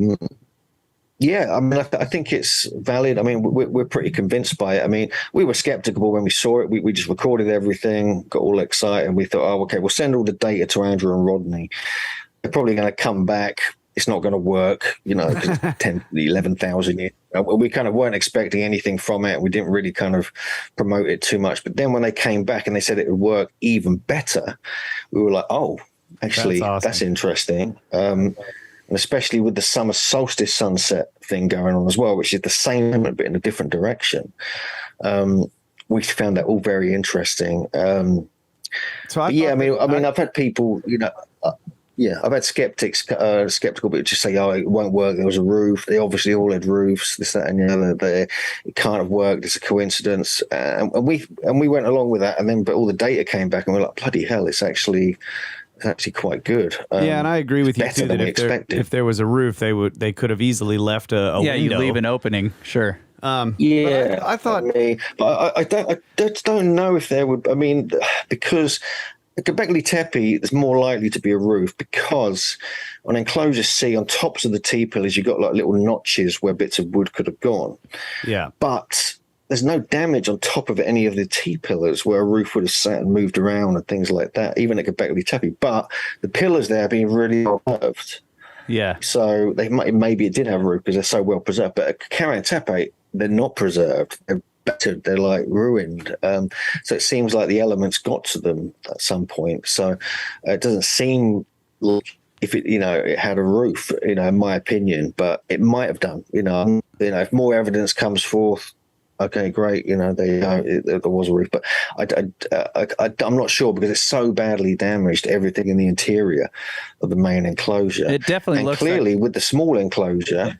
yeah, I mean, I think it's valid. I mean, we're pretty convinced by it. I mean, we were skeptical when we saw it. We just recorded everything, got all excited, and we thought, oh, okay, we'll send all the data to Andrew and Rodney. They're probably going to come back. It's not going to work, 10, 11,000 years. We kind of weren't expecting anything from it. We didn't really kind of promote it too much. But then when they came back and they said it would work even better, we were like, oh, actually, that's interesting. And especially with the summer solstice sunset thing going on as well, which is the same moment but in a different direction. We found that all very interesting. I've had people, I've had skeptical people just say, oh, it won't work. There was a roof. They obviously all had roofs, this, that, and the other. It can't have worked. It's a coincidence. And we went along with that. And then, but all the data came back and we're like, bloody hell, it's actually quite good. And I agree with you too that if there was a roof, they could have easily left a window. You leave an opening, sure. I thought, I just don't know if there would. I mean, because at Gobekli Tepe, there's more likely to be a roof, because on enclosure C, on tops of the T-pillars, you've got like little notches where bits of wood could have gone. Yeah, but there's no damage on top of any of the T-pillars where a roof would have sat and moved around and things like that, even at Gobekli Tepe. But the pillars there have been really well preserved. Yeah. So maybe it did have a roof because they're so well preserved. But at Karahan Tepe, they're not preserved. They're battered. They're like ruined. So it seems like the elements got to them at some point. So it doesn't seem like if it had a roof, in my opinion, but it might have done. If more evidence comes forth, okay, great. There was a roof, but I'm not sure because it's so badly damaged. Everything in the interior of the main enclosure. It definitely looks clearly with the small enclosure.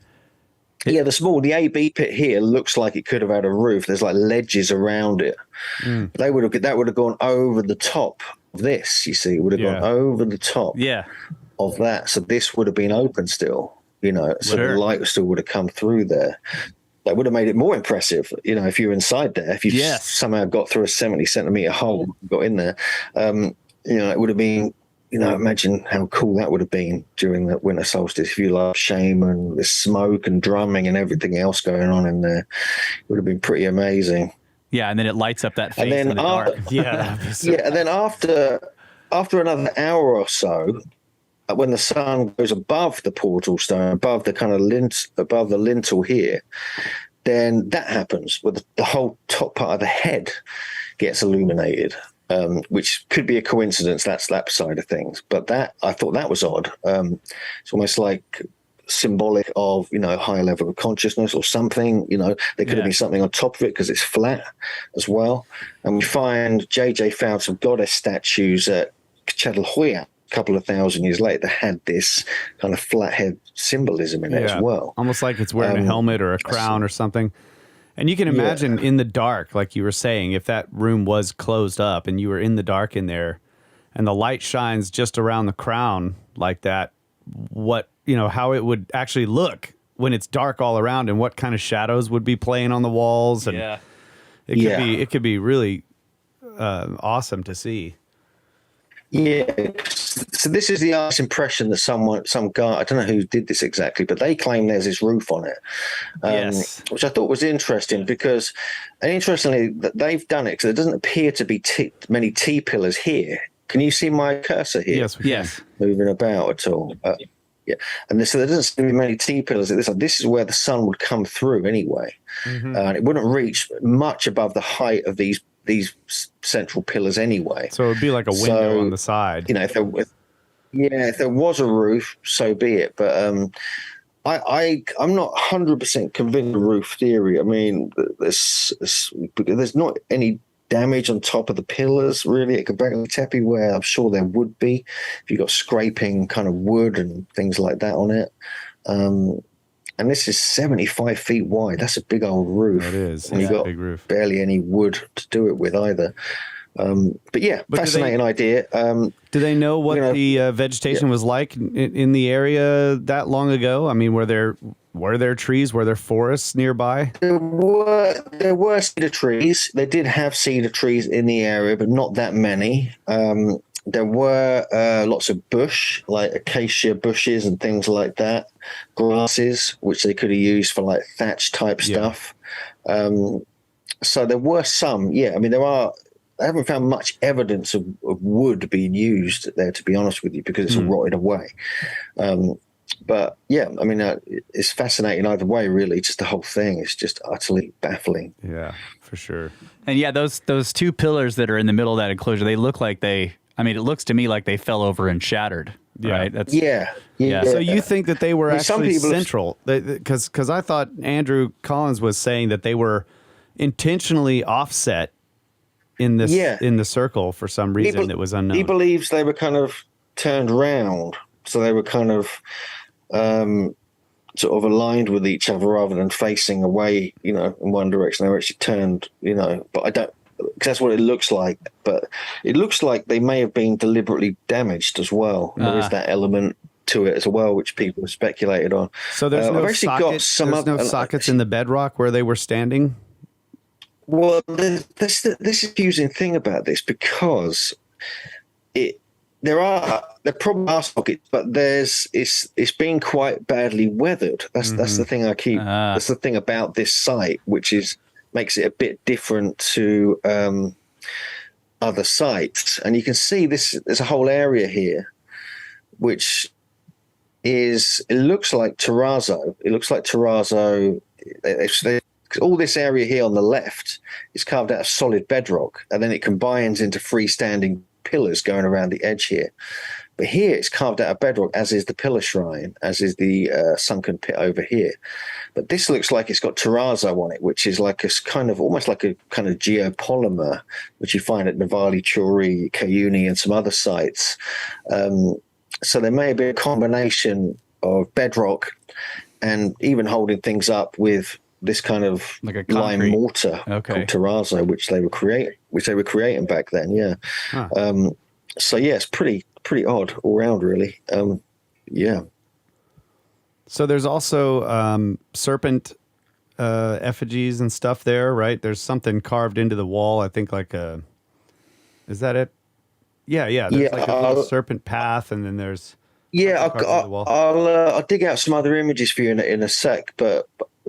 The AB pit here looks like it could have had a roof. There's like ledges around it. That would have gone over the top of this. You see, it would have gone over the top. Of that. So this would have been open still. So the light still would have come through there. That would have made it more impressive, if you're inside there, if you somehow got through a 70 centimeter hole, got in there, it would have been, imagine how cool that would have been during the winter solstice. If you love Shaman, the smoke and drumming and everything else going on in there, it would have been pretty amazing. Yeah, and then it lights up that face in the dark. And then after another hour or so, when the sun goes above the portal stone, above the kind of above the lintel here, then that happens where the whole top part of the head gets illuminated, which could be a coincidence. That's that side of things. But I thought that was odd. It's almost like symbolic of, higher level of consciousness or something. There could have been something on top of it because it's flat as well. And we find JJ found some goddess statues at Catalhoya a couple of thousand years later that had this kind of flathead symbolism in it as well. Almost like it's wearing a helmet or a crown or something. And you can imagine in the dark, like you were saying, if that room was closed up and you were in the dark in there and the light shines just around the crown like that, how it would actually look when it's dark all around and what kind of shadows would be playing on the walls. And it could be really awesome to see. Yeah, so this is the artist's impression that some guy, I don't know who did this exactly, but they claim there's this roof on it, which I thought was interesting and interestingly, that they've done it because there doesn't appear to be many T-pillars here Can you see my cursor here? Yes. Moving about at all? Yeah. And so there doesn't seem to be many T-pillars. This is where the sun would come through anyway. And it wouldn't reach much above the height of these central pillars anyway. So it would be like a window on the side. You know, if there was a roof, so be it. But I'm not 100% convinced of the roof theory. I mean, there's not any damage on top of the pillars really at Gobekli Tepe, where I'm sure there would be if you got scraping kind of wood and things like that on it. And this is 75 feet wide. That's a big old roof. It is. And you've got a big roof. Barely any wood to do it with either. But yeah, fascinating idea. Do they know what the vegetation was like in the area that long ago? I mean, were there trees? Were there forests nearby? There were cedar trees. They did have cedar trees in the area, but not that many. There were lots of bush, like acacia bushes and things like that, grasses, which they could have used for like thatch type stuff. So there were some, I mean, I haven't found much evidence of wood being used there, to be honest with you, because it's all rotted away. But yeah, I mean, it's fascinating either way, really. Just the whole thing is just utterly baffling. Yeah, for sure. And yeah, those two pillars that are in the middle of that enclosure, they look like it looks to me like they fell over and shattered. Right? Yeah. So you think that they were actually central? Because I thought Andrew Collins was saying that they were intentionally offset in this in the circle for some reason that was unknown. He believes they were kind of turned round, so they were kind of sort of aligned with each other rather than facing away, in one direction. They were actually turned, but I don't, because that's what it looks like. But it looks like they may have been deliberately damaged as well. There is that element to it as well, which people have speculated on. So there's no sockets in the bedrock where they were standing? Well, this is the confusing thing about this, because there probably are sockets, but it's been quite badly weathered. That's the thing that's the thing about this site, which makes it a bit different to other sites. And you can see there's a whole area here, which it looks like terrazzo. It looks like terrazzo. All this area here on the left is carved out of solid bedrock, and then it combines into freestanding pillars going around the edge here. But here it's carved out of bedrock, as is the pillar shrine, as is the sunken pit over here. But this looks like it's got terrazzo on it, which is like almost like a kind of geopolymer, which you find at Navali Churi, Kayuni, and some other sites. So there may be a combination of bedrock and even holding things up with this kind of like lime mortar called terrazzo, which they were creating back then. Yeah. Huh. So yeah, it's pretty odd all around, really. Yeah. So there's also serpent effigies and stuff there, right? There's something carved into the wall. I think is that it? Yeah. There's like a little serpent path, and then there's I'll dig out some other images for you in a sec, but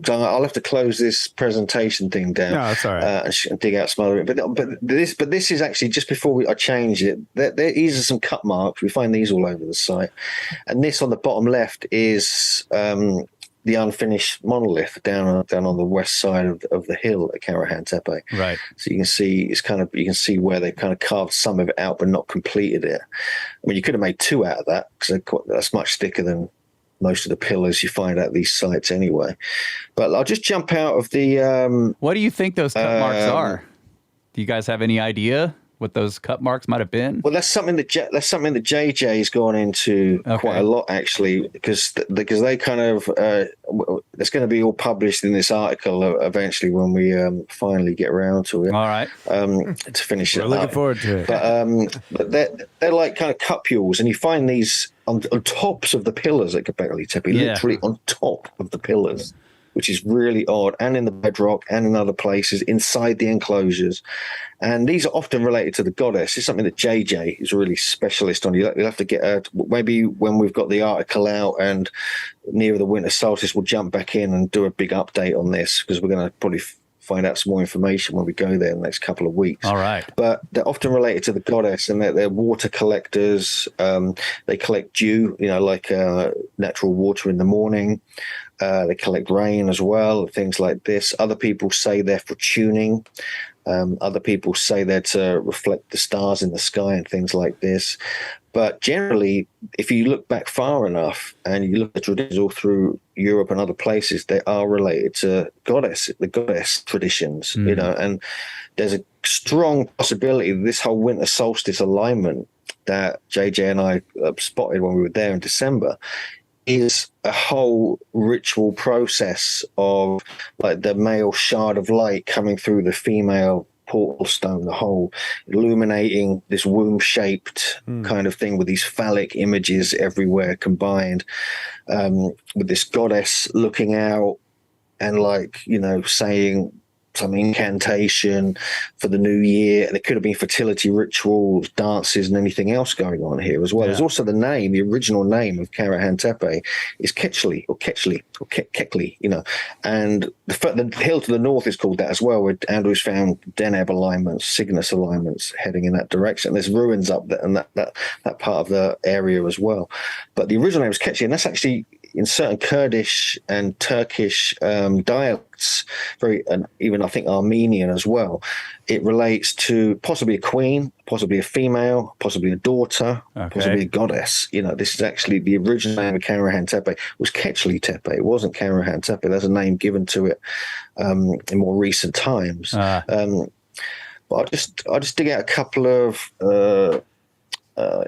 I'll have to close this presentation thing down. No, that's all right. And dig out some other. But this is actually just before I change it. These are some cut marks. We find these all over the site, and this on the bottom left is the unfinished monolith down on the west side of the hill at Karahan Tepe. Right. So you can see you can see where they kind of carved some of it out but not completed it. I mean, you could have made two out of that, because that's much thicker than most of the pillars you find at these sites anyway. But I'll just jump out of the... what do you think those cut marks are? Do you guys have any idea what those cut marks might have been? Well, that's something that JJ's gone into quite a lot, actually, because they kind of... it's going to be all published in this article eventually when we finally get around to it. All right. To finish it up. We're looking forward to it. But they're like kind of cupules, and you find these on tops of the pillars at Gobekli Tepe, literally on top of the pillars, which is really odd, and in the bedrock and in other places inside the enclosures. And these are often related to the goddess. It's something that JJ is really specialist on. You'll have to get maybe when we've got the article out and near the winter solstice, we'll jump back in and do a big update on this, because we're going to probably find out some more information when we go there in the next couple of weeks. All right. But they're often related to the goddess, and they're water collectors. They collect dew, like natural water in the morning. They collect rain as well, things like this. Other people say they're for tuning. Other people say they're to reflect the stars in the sky and things like this. But generally, if you look back far enough and you look at traditions all through Europe and other places, they are related to the goddess traditions, and there's a strong possibility that this whole winter solstice alignment that JJ and I spotted when we were there in December is a whole ritual process of like the male shard of light coming through the female portal stone, the whole illuminating this womb-shaped kind of thing with these phallic images everywhere combined, with this goddess looking out and saying some incantation for the new year. And it could have been fertility rituals, dances, and anything else going on here as well. There's also the original name of Karahan Tepe is Kechli or Kekli, and the hill to the north is called that as well, where Andrew's found Deneb alignments, Cygnus alignments heading in that direction. There's ruins up there and that part of the area as well. But the original name is Kechli, and that's actually in certain Kurdish and Turkish dialects, and even I think Armenian as well, it relates to possibly a queen, possibly a female, possibly a daughter, possibly a goddess. This is actually the original name of Karahan Tepe was Kechli Tepe. It wasn't Karahan Tepe. There's a name given to it in more recent times. But I'll just dig out a couple of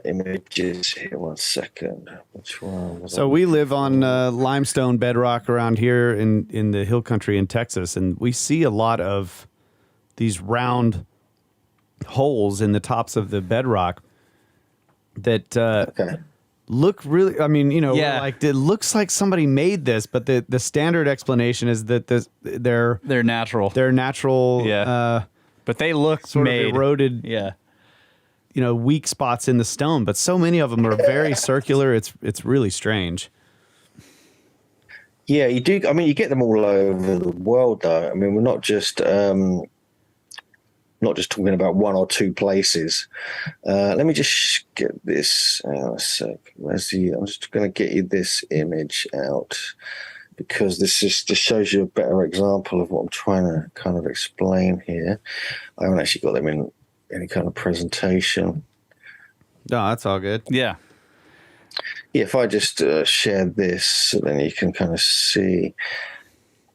images here. One second. Which one was So we live on limestone bedrock around here in the hill country in Texas, and we see a lot of these round holes in the tops of the bedrock that look really, like it looks like somebody made this, but the standard explanation is that they're natural. They're natural. Yeah. But they look sort of eroded. Yeah. Weak spots in the stone, but so many of them are very circular. It's really strange. Yeah, you do. I mean, you get them all over the world, though. I mean, we're not just talking about one or two places. Let me just get this out a sec. I'm just going to get you this image out because this just shows you a better example of what I'm trying to kind of explain here. I haven't actually got them in any kind of presentation. No, that's all good. Yeah. Yeah, if I just share this, then you can kind of see.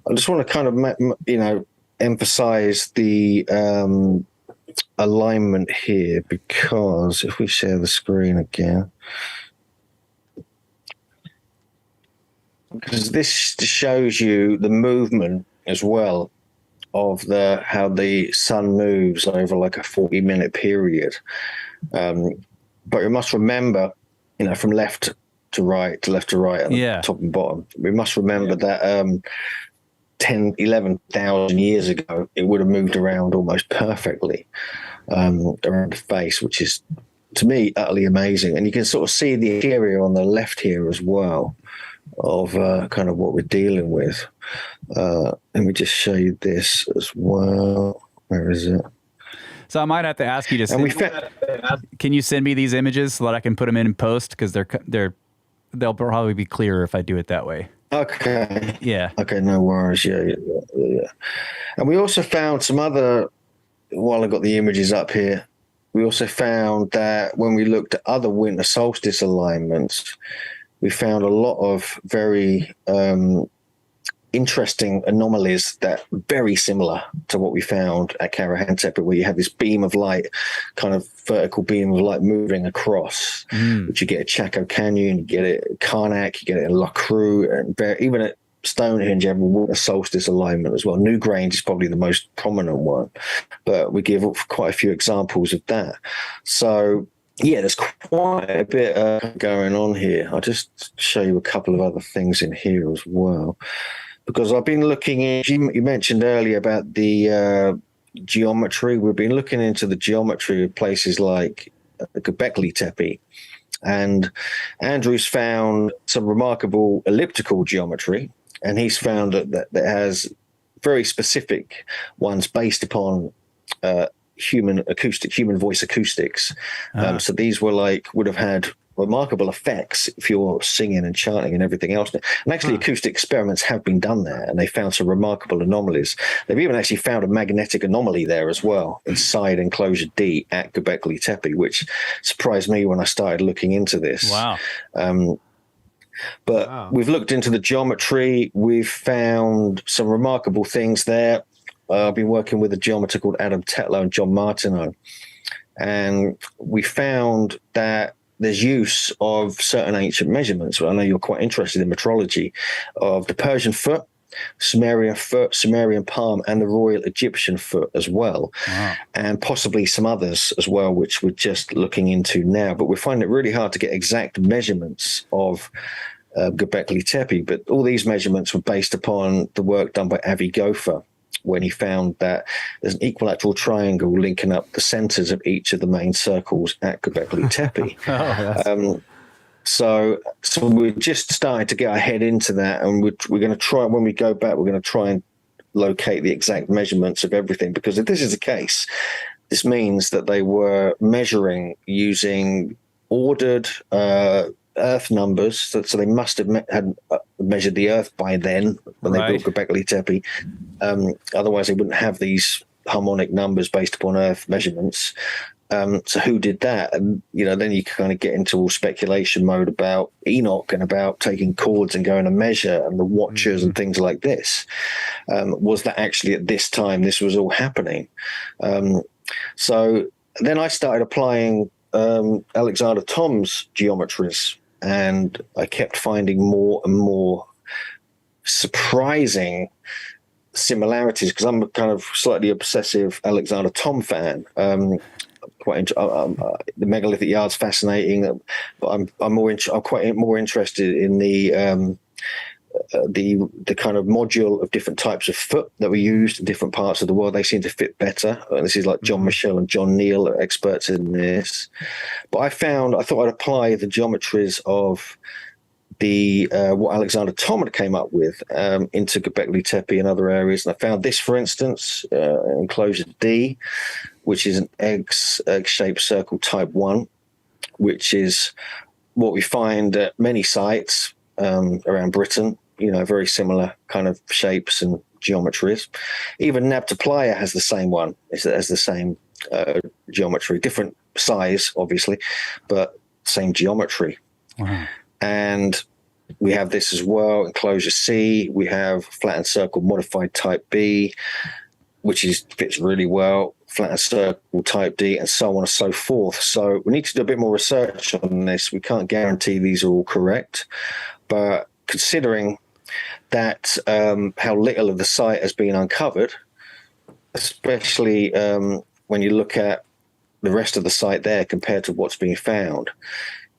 I just want to kind of, emphasize the alignment here, because if we share the screen again, because this shows you the movement as well of how the sun moves over like a 40-minute period. But we must remember, from left to right, and top and bottom, we must remember that 11,000 years ago, it would have moved around almost perfectly around the face, which is, to me, utterly amazing. And you can sort of see the interior on the left here as well of kind of what we're dealing with. Let me just show you this as well. Where is it? So I might have to ask you can you send me these images so that I can put them in post, because they'll probably be clearer if I do it that way. Okay. Yeah. Okay, no worries. Yeah. And we also found some other, while I got the images up here, we also found that when we looked at other winter solstice alignments, we found a lot of very interesting anomalies that are very similar to what we found at Karahan Tepe, where you have this beam of light, kind of vertical beam of light moving across, which you get at Chaco Canyon, you get it at Karnak, you get it at La Crue, and even at Stonehenge, you have a winter solstice alignment as well. Newgrange is probably the most prominent one, but we give quite a few examples of that. So yeah, there's quite a bit going on here. I'll just show you a couple of other things in here as well, because I've been looking at, you mentioned earlier about the geometry. We've been looking into the geometry of places like Gobekli Tepe, and Andrew's found some remarkable elliptical geometry, and he's found that has very specific ones based upon human voice acoustics. So these were would have had remarkable effects if you're singing and chanting and everything else. And actually, acoustic experiments have been done there, and they found some remarkable anomalies. They've even actually found a magnetic anomaly there as well, inside enclosure D at Gobekli Tepe, which surprised me when I started looking into this. Wow. But we've looked into the geometry. We've found some remarkable things there. I've been working with a geometer called Adam Tetlow and John Martineau, and we found that there's use of certain ancient measurements. Well, I know you're quite interested in metrology, of the Persian foot, Sumerian palm, and the Royal Egyptian foot as well. Wow. And possibly some others as well, which we're just looking into now. But we're finding it really hard to get exact measurements of Gobekli Tepe. But all these measurements were based upon the work done by Avi Gopher, when he found that there's an equilateral triangle linking up the centers of each of the main circles at Gobekli Tepe. So we're just starting to get our head into that, and we're going to try, when we go back, we're going to try and locate the exact measurements of everything, because if this is the case, this means that they were measuring using ordered Earth numbers, so they must have had measured the Earth by then when they built Gobekli Tepe. Otherwise, they wouldn't have these harmonic numbers based upon Earth measurements. So who did that? And then you kind of get into all speculation mode about Enoch and about taking chords and going to measure, and the watchers and things like this. Was that actually at this time this was all happening? So then I started applying Alexander Thom's geometries, and I kept finding more and more surprising similarities, because I'm a kind of slightly obsessive Alexander Thom fan. The megalithic yard's fascinating, but I'm quite more interested in the kind of module of different types of foot that were used in different parts of the world. They seem to fit better. And this is like John Michel and John Neal are experts in this. But I thought I'd apply the geometries of the what Alexander Thom had came up with into Gobekli Tepe and other areas. And I found this, for instance, enclosure D, which is an egg-shaped circle type 1, which is what we find at many sites around Britain, very similar kind of shapes and geometries. Even Nabta Playa has the same one. It has the same geometry, different size, obviously, but same geometry. Wow. And we have this as well, enclosure C. We have flattened circle modified type B, which fits really well, flattened circle type D, and so on and so forth. So we need to do a bit more research on this. We can't guarantee these are all correct, but considering that how little of the site has been uncovered, especially when you look at the rest of the site there compared to what's being found,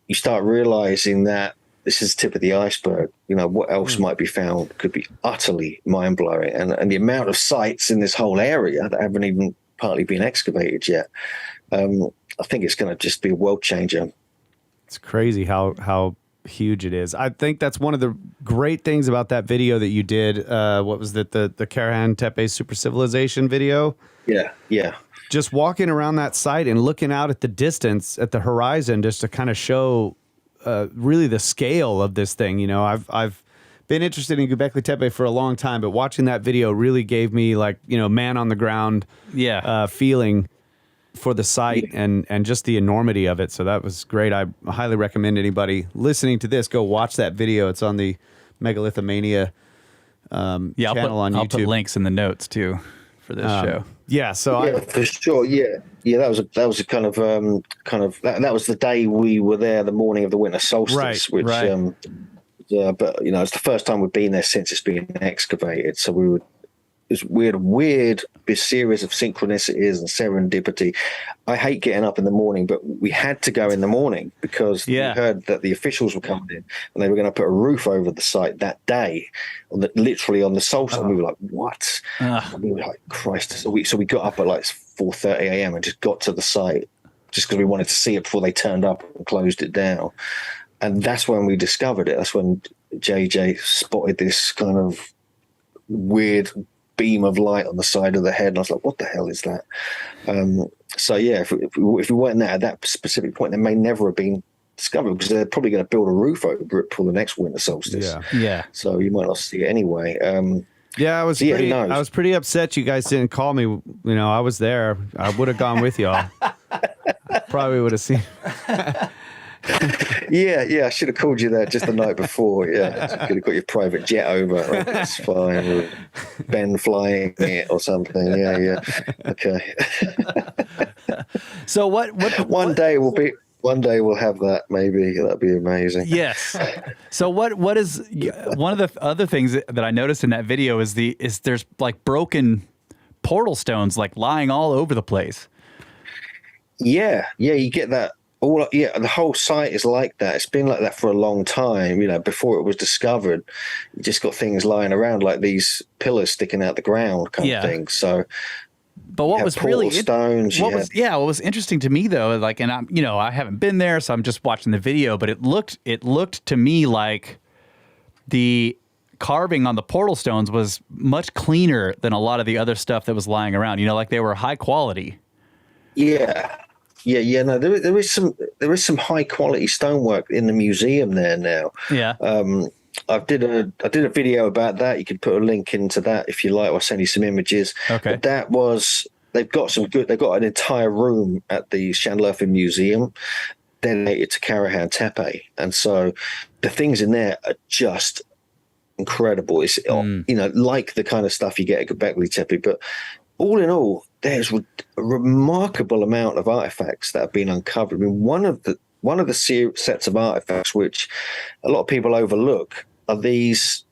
you start realizing that this is the tip of the iceberg. What else might be found could be utterly mind-blowing. And the amount of sites in this whole area that haven't even partly been excavated yet, I think it's going to just be a world changer. It's crazy how huge it is. I think that's one of the great things about that video that you did. What was it? The Karahan Tepe Super Civilization video? Yeah. Just walking around that site and looking out at the distance, at the horizon, just to kind of show really the scale of this thing. I've been interested in Gobekli Tepe for a long time, but watching that video really gave me man on the ground feeling for the site and just the enormity of it. So that was great. I highly recommend anybody listening to this go watch that video. It's on the Megalithomania channel on YouTube. I'll put links in the notes too for this show. Yeah, so for sure. Yeah. That was a kind of that was the day we were there, the morning of the winter solstice, but it's the first time we've been there since it's been excavated. So it's weird series of synchronicities and serendipity. I hate getting up in the morning, but we had to go in the morning because we heard that the officials were coming in and they were going to put a roof over the site that day, literally on the solstice. And we were like, what? And we were like, Christ. So we got up at 4:30 a.m. and just got to the site just because we wanted to see it before they turned up and closed it down. And that's when we discovered it. That's when JJ spotted this kind of weird beam of light on the side of the head. And I was like, what the hell is that? So yeah, if we weren't there at that specific point, they may never have been discovered, because they're probably going to build a roof over it for the next winter solstice. Yeah. So you might not see it anyway. Yeah, I was pretty upset you guys didn't call me. You know, I was there. I would have gone with y'all. Probably would have seen. Yeah, I should have called you there just the night before. Yeah, could have got your private jet over. Oh, that's fine. Or Ben flying it or something. Yeah. Okay. So what? One day we'll have that. Maybe that'd be amazing. Yes. So what is one of the other things that I noticed in that video is there's like broken portal stones like lying all over the place. Yeah, you get that. The whole site is like that. It's been like that for a long time. You know, before it was discovered, you just got things lying around like these pillars sticking out the ground, kind of thing. So, but what was really stones? What was interesting to me though, like, and I haven't been there, so I'm just watching the video, but it looked to me like the carving on the portal stones was much cleaner than a lot of the other stuff that was lying around. You know, like they were high quality. Yeah. No, there is some high quality stonework in the museum there now. Yeah. I did a video about that. You could put a link into that if you like. I'll send you some images. Okay. But they've got an entire room at the Llanfairpwll Museum dedicated to Karahan Tepe, and so the things in there are just incredible. It's like the kind of stuff you get at Gobekli Tepe, but all in all, there's a remarkable amount of artifacts that have been uncovered. I mean, one of the sets of artifacts which a lot of people overlook are these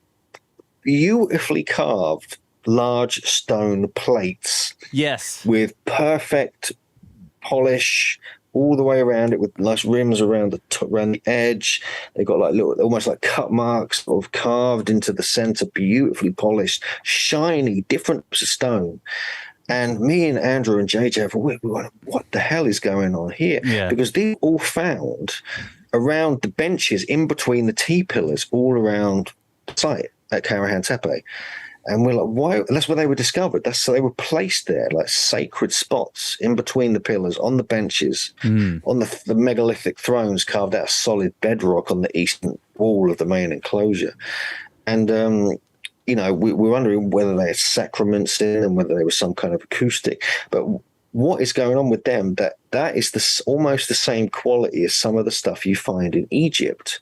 beautifully carved large stone plates. Yes. With perfect polish all the way around it, with nice rims around the edge. They've got like little, almost like cut marks sort of carved into the center, beautifully polished, shiny, different types of stone. And me and Andrew and JJ we were, what the hell is going on here? Yeah. Because they all found around the benches in between the T-pillars all around the site at Karahan Tepe. And we're like, why? That's where they were discovered. So they were placed there like sacred spots in between the pillars, on the benches, on the megalithic thrones carved out of solid bedrock on the eastern wall of the main enclosure. And, we were wondering whether they had sacraments in and whether there was some kind of acoustic. But what is going on with them, that is almost the same quality as some of the stuff you find in Egypt,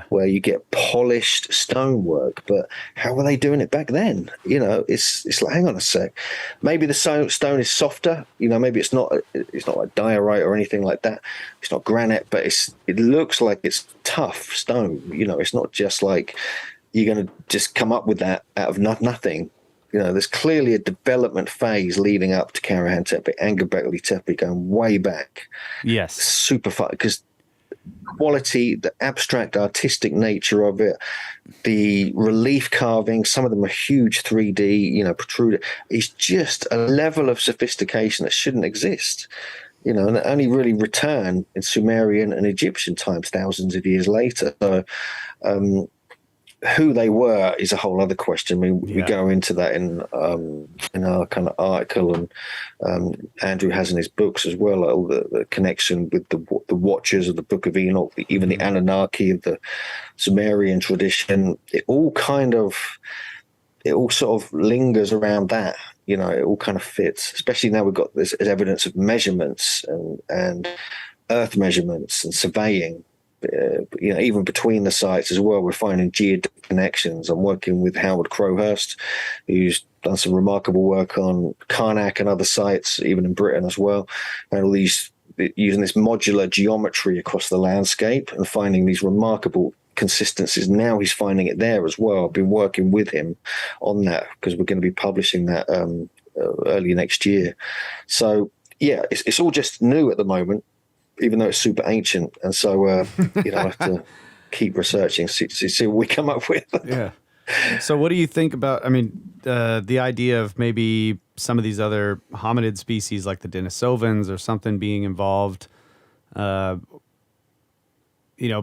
where you get polished stonework. But how were they doing it back then? It's like, hang on a sec, maybe the stone is softer. Maybe it's not like diorite or anything like that. It's not granite, but it looks like it's tough stone. It's not just like you're going to just come up with that out of nothing. There's clearly a development phase leading up to Karahan Tepe and Gobekli Tepe going way back. Yes. Super fun, because quality, the abstract artistic nature of it, the relief carving, some of them are huge 3D, protruded. It's just a level of sophistication that shouldn't exist. And it only really returned in Sumerian and Egyptian times thousands of years later. So, who they were is a whole other question. I mean, we go into that in our kind of article, and Andrew has in his books as well, all the connection with the Watchers of the Book of Enoch, even the Anunnaki of the Sumerian tradition. It all sort of lingers around that. It all kind of fits, especially now we've got this evidence of measurements and earth measurements and surveying. Even between the sites as well, we're finding geodetic connections. I'm working with Howard Crowhurst, who's done some remarkable work on Karnak and other sites, even in Britain as well, and all these using this modular geometry across the landscape and finding these remarkable consistencies. Now he's finding it there as well. I've been working with him on that because we're going to be publishing that early next year. So it's all just new at the moment, even though it's super ancient. And so, I have to keep researching, see what we come up with. Yeah. So what do you think about, the idea of maybe some of these other hominid species like the Denisovans or something being involved,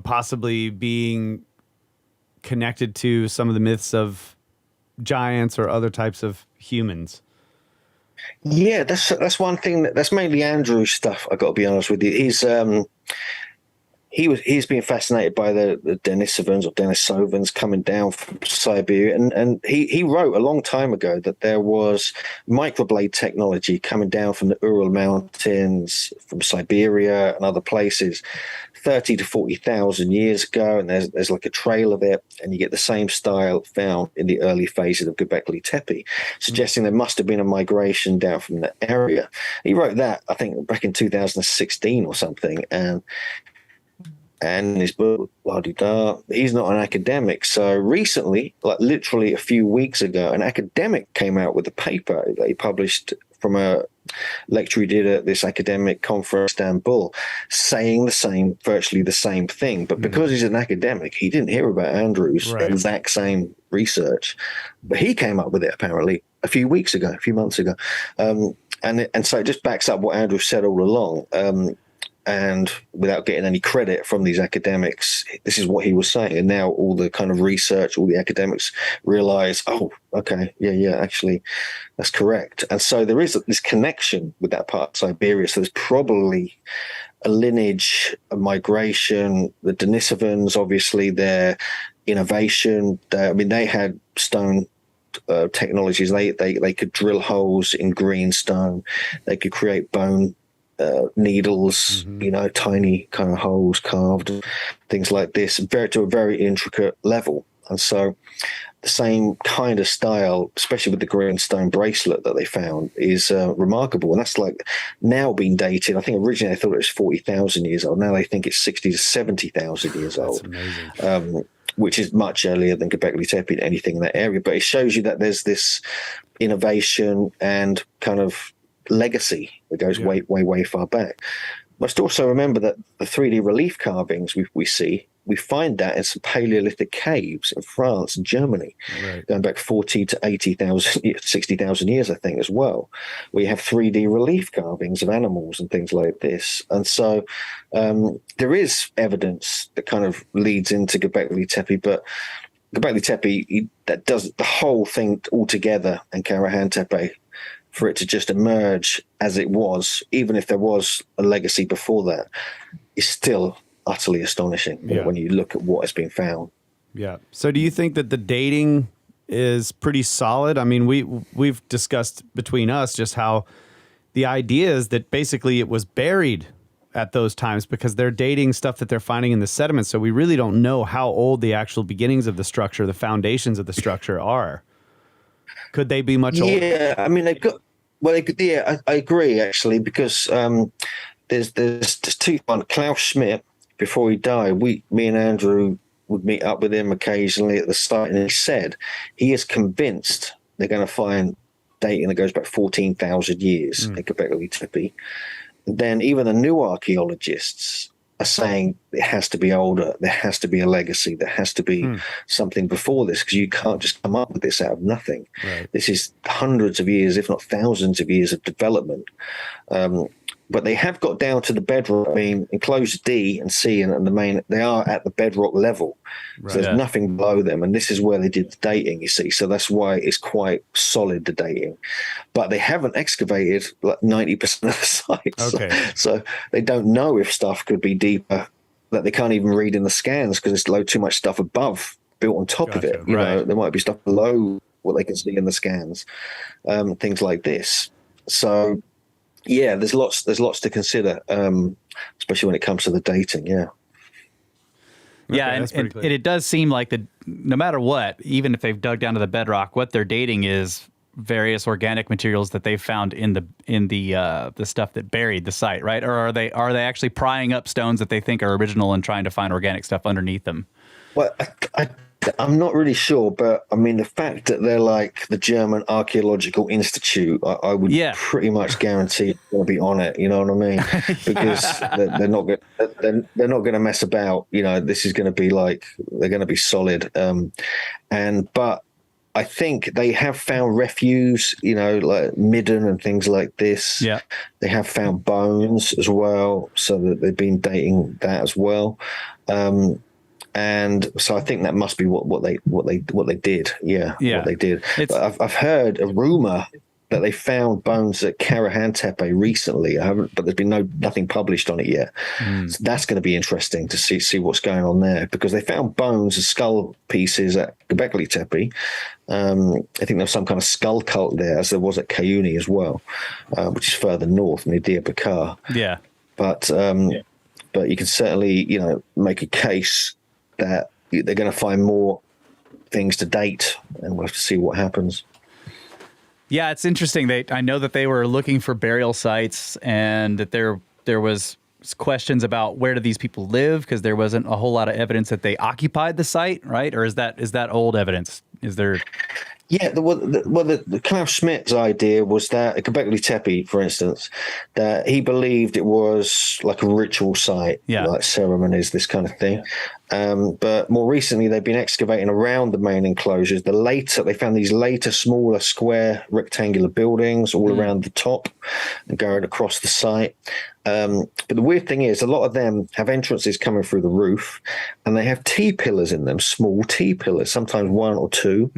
possibly being connected to some of the myths of giants or other types of humans. Yeah, that's one thing. That's mainly Andrew's stuff. I got to be honest with you. He's been fascinated by the Denisovans or Denisovans coming down from Siberia, and he wrote a long time ago that there was microblade technology coming down from the Ural Mountains, from Siberia and other places, 30 to 40,000 years ago, and there's like a trail of it, and you get the same style found in the early phases of Gobekli Tepe, suggesting there must have been a migration down from that area. He wrote that, I think, back in 2016 or something, and in his book, he's not an academic. So recently, like literally a few weeks ago, an academic came out with a paper that he published from a lecture he did at this academic conference in Istanbul, saying virtually the same thing. But because he's an academic, he didn't hear about Andrew's exact same research. But he came up with it apparently a few months ago. And so it just backs up what Andrew said all along. And without getting any credit from these academics, this is what he was saying. And now all the kind of research, all the academics realize, oh, okay, yeah, actually, that's correct. And so there is this connection with that part of Siberia. So there's probably a lineage, a migration. The Denisovans, obviously, their innovation. They had stone technologies. They could drill holes in green stone. They could create bone needles, tiny kind of holes carved, things like this, to a very intricate level. And so the same kind of style, especially with the green stone bracelet that they found, is remarkable. And that's like now being dated. I think originally they thought it was 40,000 years old. Now they think it's 60 to 70,000 years old. Amazing. Which is much earlier than Gobekli Tepe, anything in that area. But it shows you that there's this innovation and kind of legacy that goes way far back. Must also remember that the 3D relief carvings we find that in some Paleolithic caves in France and Germany, going back 40 to 80,000, 60,000 years, I think, as well. We have 3D relief carvings of animals and things like this. And so there is evidence that kind of leads into Gobekli Tepe, but Gobekli Tepe, that does the whole thing altogether, and Karahan Tepe, for it to just emerge as it was, even if there was a legacy before that, is still utterly astonishing when you look at what has been found. Yeah. So do you think that the dating is pretty solid? I mean, we've discussed between us just how the idea is that basically it was buried at those times because they're dating stuff that they're finding in the sediments. So we really don't know how old the actual beginnings of the structure, the foundations of the structure are. Could they be much older? Yeah, I mean, I agree, actually, because there's two. Klaus Schmidt, before he died, me and Andrew would meet up with him occasionally at the site, and he said he is convinced they're going to find dating that goes back 14,000 years in Gobekli Tepe. Then even the new archaeologists are saying it has to be older, there has to be a legacy, there has to be something before this, because you can't just come up with this out of nothing. Right. This is hundreds of years, if not thousands of years of development. But they have got down to the bedrock. I mean, enclosure D and C and the main, they are at the bedrock level. Right. So there's nothing below them. And this is where they did the dating, you see. So that's why it's quite solid, the dating. But they haven't excavated like 90% of the sites. Okay. So they don't know if stuff could be deeper, that they can't even read in the scans because there's too much stuff above built on top of it. You know, there might be stuff below what they can see in the scans, things like this. So yeah, there's lots to consider, especially when it comes to the dating. Yeah. Yeah, okay, and it does seem like that no matter what, even if they've dug down to the bedrock, what they're dating is various organic materials that they found in the stuff that buried the site, right? Or are they actually prying up stones that they think are original and trying to find organic stuff underneath them? Well, I'm not really sure, but I mean, the fact that they're like the German Archaeological Institute, I would pretty much guarantee they'll be on it. You know what I mean? Because they're not going to mess about. You know, this is going to be like, they're going to be solid. But I think they have found refuse, you know, like midden and things like this. Yeah, they have found bones as well, so that they've been dating that as well. And so I think that must be what they did. Yeah. What they did. But I've heard a rumor that they found bones at Karahan Tepe recently. But there's been nothing published on it yet. So that's going to be interesting to see what's going on there, because they found bones and skull pieces at Gobekli Tepe. I think there was some kind of skull cult there, as there was at Kayuni as well, which is further north near Diyarbakir. Yeah. But you can certainly, make a case that they're going to find more things to date, and we'll have to see what happens. Yeah, it's interesting. I know that they were looking for burial sites, and that there was questions about where do these people live, because there wasn't a whole lot of evidence that they occupied the site, right? Or is that old evidence? Is there? Yeah, the Klaus Schmidt's idea was that at Gobekli Tepe, for instance, that he believed it was like a ritual site, like ceremonies, this kind of thing. But more recently, they've been excavating around the main enclosures. They found these later, smaller, square, rectangular buildings all around the top and going across the site. But the weird thing is, a lot of them have entrances coming through the roof, and they have T-pillars in them, small T-pillars, sometimes one or two.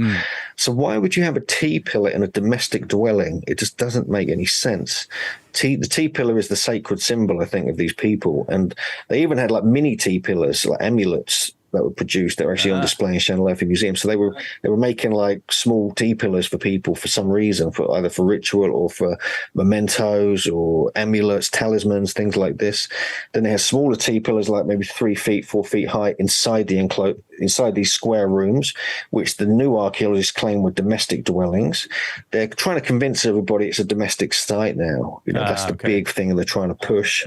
So why would you have a T-pillar in a domestic dwelling? It just doesn't make any sense. The T-pillar is the sacred symbol, I think, of these people. And they even had like mini T-pillars, like amulets that were produced that were actually on display in Shanalafi Museum. So they were making like small T-pillars for people for some reason, for either for ritual or for mementos or amulets, talismans, things like this. Then they had smaller T-pillars, like maybe 3 feet, 4 feet high, inside these square rooms, which the new archaeologists claim were domestic dwellings. They're trying to convince everybody it's a domestic site now. That's the big thing they're trying to push.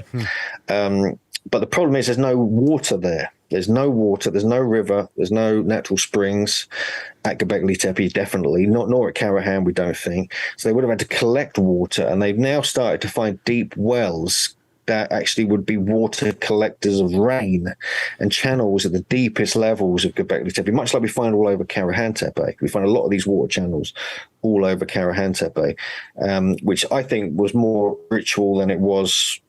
But the problem is there's no water there. There's no water, there's no river, there's no natural springs at Gobekli Tepe, definitely, nor at Karahan, we don't think. So they would have had to collect water, and they've now started to find deep wells that actually would be water collectors of rain and channels at the deepest levels of Gobekli Tepe, much like we find all over Karahan Tepe. We find a lot of these water channels all over Karahan Tepe, which I think was more ritual than it was,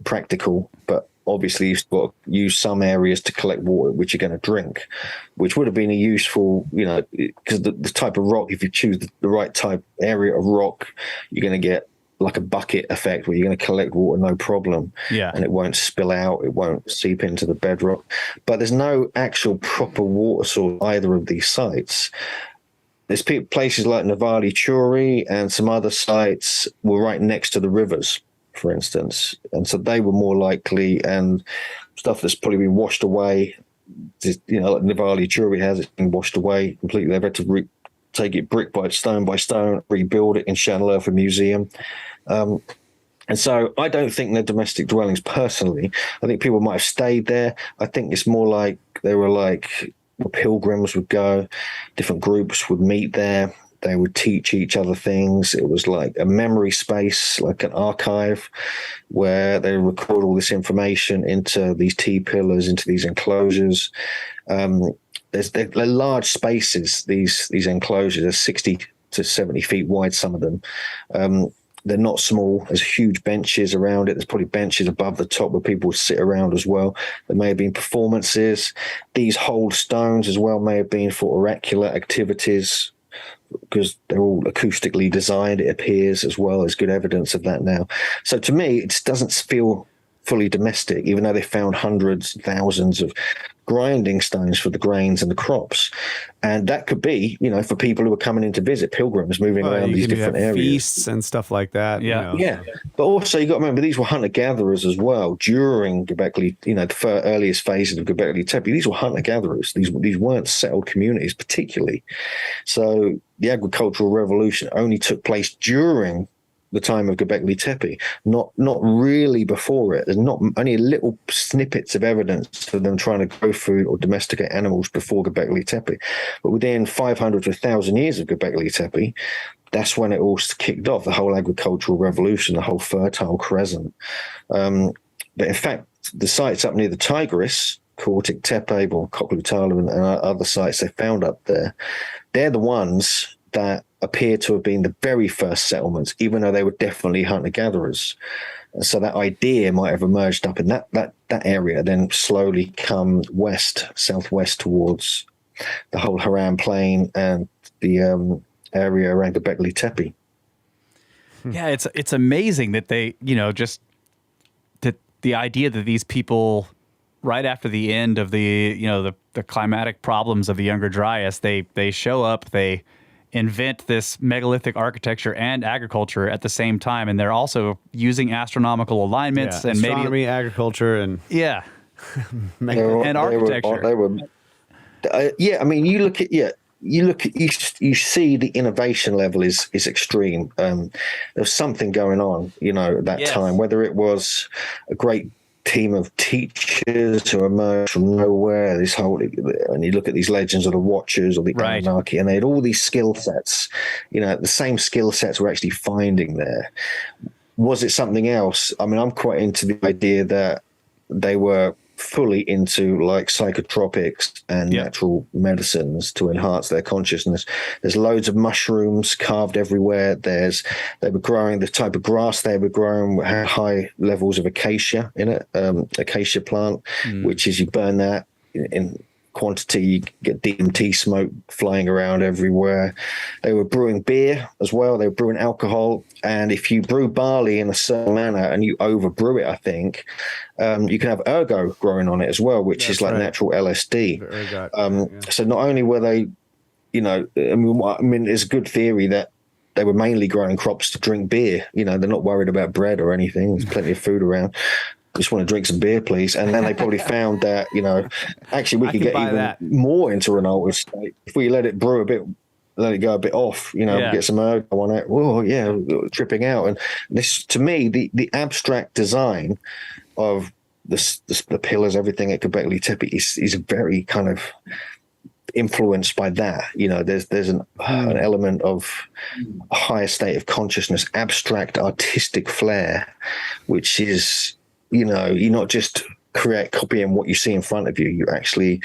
practical. But obviously you've got to use some areas to collect water, which you're going to drink, which would have been a useful, because the type of rock, if you choose the right type area of rock, you're going to get like a bucket effect where you're going to collect water, no problem. And it won't spill out. It won't seep into the bedrock. But there's no actual proper water source either of these sites. There's places like Navali Churi and some other sites were right next to the rivers, for instance, and so they were more likely, and stuff that's probably been washed away, like Navali Churi has, it's been washed away completely. They've had to take it brick by stone, rebuild it in Shanalafi Museum. And so I don't think they're domestic dwellings personally. I think people might have stayed there. I think it's more like they were like pilgrims would go, different groups would meet there. They would teach each other things. It was like a memory space, like an archive, where they record all this information into these T-pillars, into these enclosures. They're large spaces, these enclosures. They're 60 to 70 feet wide, some of them. They're not small. There's huge benches around it. There's probably benches above the top where people would sit around as well. There may have been performances. These hold stones as well may have been for oracular activities, because they're all acoustically designed, it appears, as well. There's good evidence of that now. So to me, it just doesn't feel fully domestic, even though they found hundreds, thousands of grinding stones for the grains and the crops. And that could be, for people who are coming in to visit, pilgrims moving around these different areas. Feasts and stuff like that. Yeah. But also you got to remember, these were hunter-gatherers as well during Gobekli, the earliest phases of Gobekli Tepe. These were hunter-gatherers. These weren't settled communities particularly. So the agricultural revolution only took place during the time of Gobekli Tepe, not really before it. There's not only little snippets of evidence of them trying to grow food or domesticate animals before Gobekli Tepe. But within 500 to 1,000 years of Gobekli Tepe, that's when it all kicked off, the whole agricultural revolution, the whole Fertile Crescent. But in fact, the sites up near the Tigris, Kortik Tepe or Koklutala and other sites they found up there, they're the ones that appear to have been the very first settlements, even though they were definitely hunter-gatherers. And so that idea might have emerged up in that area, then slowly come southwest towards the whole Haran Plain and the area around Gobekli Tepe. Yeah, it's amazing that they, just that the idea that these people, right after the end of the climatic problems of the Younger Dryas, they show up, they invent this megalithic architecture and agriculture at the same time, and they're also using astronomical alignments and astronomy, maybe agriculture, and and architecture. I mean, you see the innovation level is extreme. There's something going on, at that time, whether it was a great team of teachers who emerged from nowhere, and you look at these legends of the Watchers or the Anunnaki, and they had all these skill sets, the same skill sets we're actually finding there. Was it something else? I mean, I'm quite into the idea that they were fully into like psychotropics and natural medicines to enhance their consciousness. There's loads of mushrooms carved everywhere. They were growing the type of grass they were growing had high levels of acacia in it, acacia plant, which is you burn that in quantity, you get DMT smoke flying around everywhere. They were brewing beer as well. They were brewing alcohol. And if you brew barley in a certain manner and you overbrew it, I think, you can have ergo growing on it as well, which is like natural LSD. So not only were they, I mean, it's a good theory that they were mainly growing crops to drink beer. They're not worried about bread or anything. There's plenty of food around. Just want to drink some beer, please. And then they probably found that, actually we could get even more into an altered state if we let it brew a bit, let it go a bit off, get some ergo on it. Oh, yeah, tripping out. And this, to me, the abstract design of the pillars, everything at Gobekli Tepe is very kind of influenced by that. There's an element of a higher state of consciousness, abstract artistic flair, which is, you're not just copying what you see in front of you. You're actually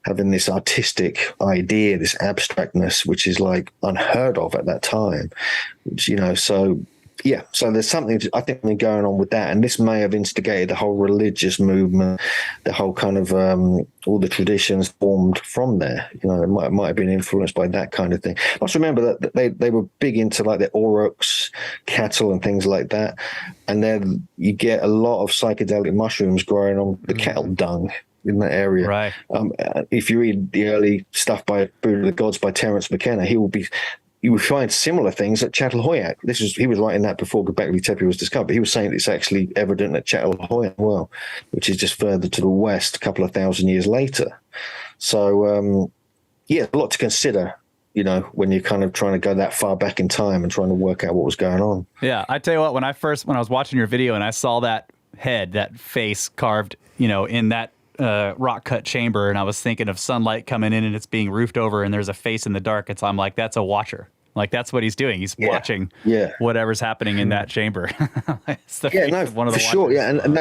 having this artistic idea, this abstractness, which is like unheard of at that time. Which, so there's something I think going on with that, and this may have instigated the whole religious movement, the whole kind of all the traditions formed from there. It might have been influenced by that kind of thing. I must remember that they were big into like the aurochs, cattle, and things like that, and then you get a lot of psychedelic mushrooms growing on the cattle dung in that area. Right. If you read the early stuff by Buddha of the Gods by Terence McKenna, you would find similar things at Çatalhöyük. He was writing that before Gobekli Tepe was discovered. But he was saying it's actually evident at Çatalhöyük as well, which is just further to the west, a couple of thousand years later. So, a lot to consider, when you're kind of trying to go that far back in time and trying to work out what was going on. Yeah, I tell you what, when I was watching your video and I saw that head, that face carved, in that rock cut chamber, and I was thinking of sunlight coming in and it's being roofed over and there's a face in the dark. I'm like, that's a watcher. Like, that's what he's doing. He's watching whatever's happening in that chamber. It's the face of one of the watchers. Sure. Yeah. And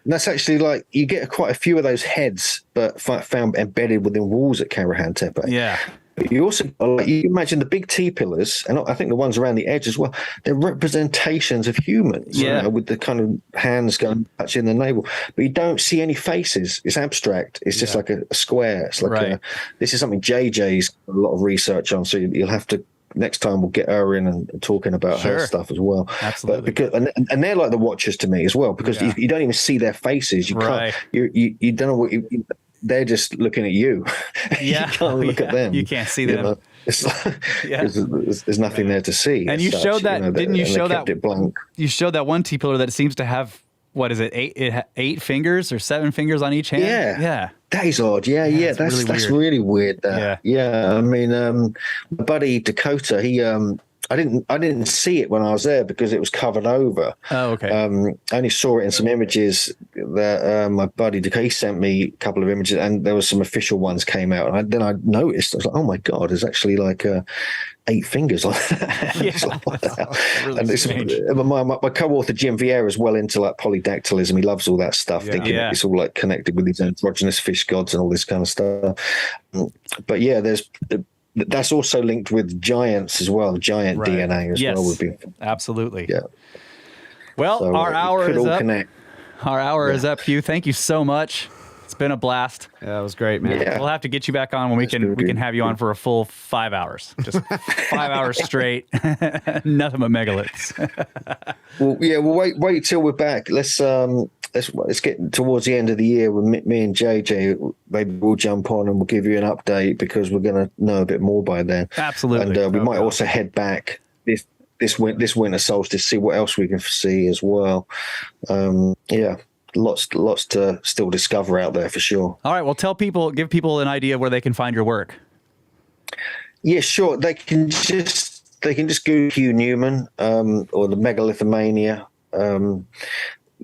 that's actually like, you get quite a few of those heads, but found embedded within walls at Karahan Tepe. Yeah. But you also, you imagine the big T-pillars, and I think the ones around the edge as well, they're representations of humans, with the kind of hands going touching the navel. But you don't see any faces. It's abstract. It's just like a square. It's like this is something JJ's got a lot of research on, so you'll have to, next time we'll get her in and talking about her stuff as well. Absolutely. But and they're like the Watchers to me as well, because you don't even see their faces. You can't, you don't know what they're just looking at you. You can't look at them. You can't see them. It's like, there's nothing there to see. And you showed that, didn't you show that? It blank. You showed that one T-pillar that seems to have, what is it, eight fingers or 7 fingers on each hand? Yeah. That is odd. Yeah. That's really weird. Yeah. I mean, my buddy Dakota, he I didn't see it when I was there because it was covered over. Oh, okay. I only saw it in some images that my buddy Dakota sent me a couple of images, and there was some official ones came out. And then I noticed, I was like, oh my God, there's actually like 8 fingers on that. Like, what the hell? Really, and my co-author Jim Vieira is well into like polydactylism. He loves all that stuff. Thinking it's all like connected with these androgynous fish gods and all this kind of stuff. But yeah, there's that's also linked with giants as well, giant DNA as well. Would be absolutely. Yeah. Well, So our hour is up. Connect. Our hour is up, Hugh. Thank you so much. It's been a blast. Yeah, that was great, man. Yeah. We'll have to get you back on when we can have you on for a full 5 hours. Just 5 hours straight. Nothing but megaliths. Well, yeah, we'll wait till we're back. Let's get towards the end of the year with me and JJ. Maybe we'll jump on and we'll give you an update because we're going to know a bit more by then. Absolutely. And we might also head back this winter solstice, see what else we can see as well. Yeah. Lots to still discover out there for sure. All right. Well, give people an idea where they can find your work. Yeah, sure. They can just Google Hugh Newman or the Megalithomania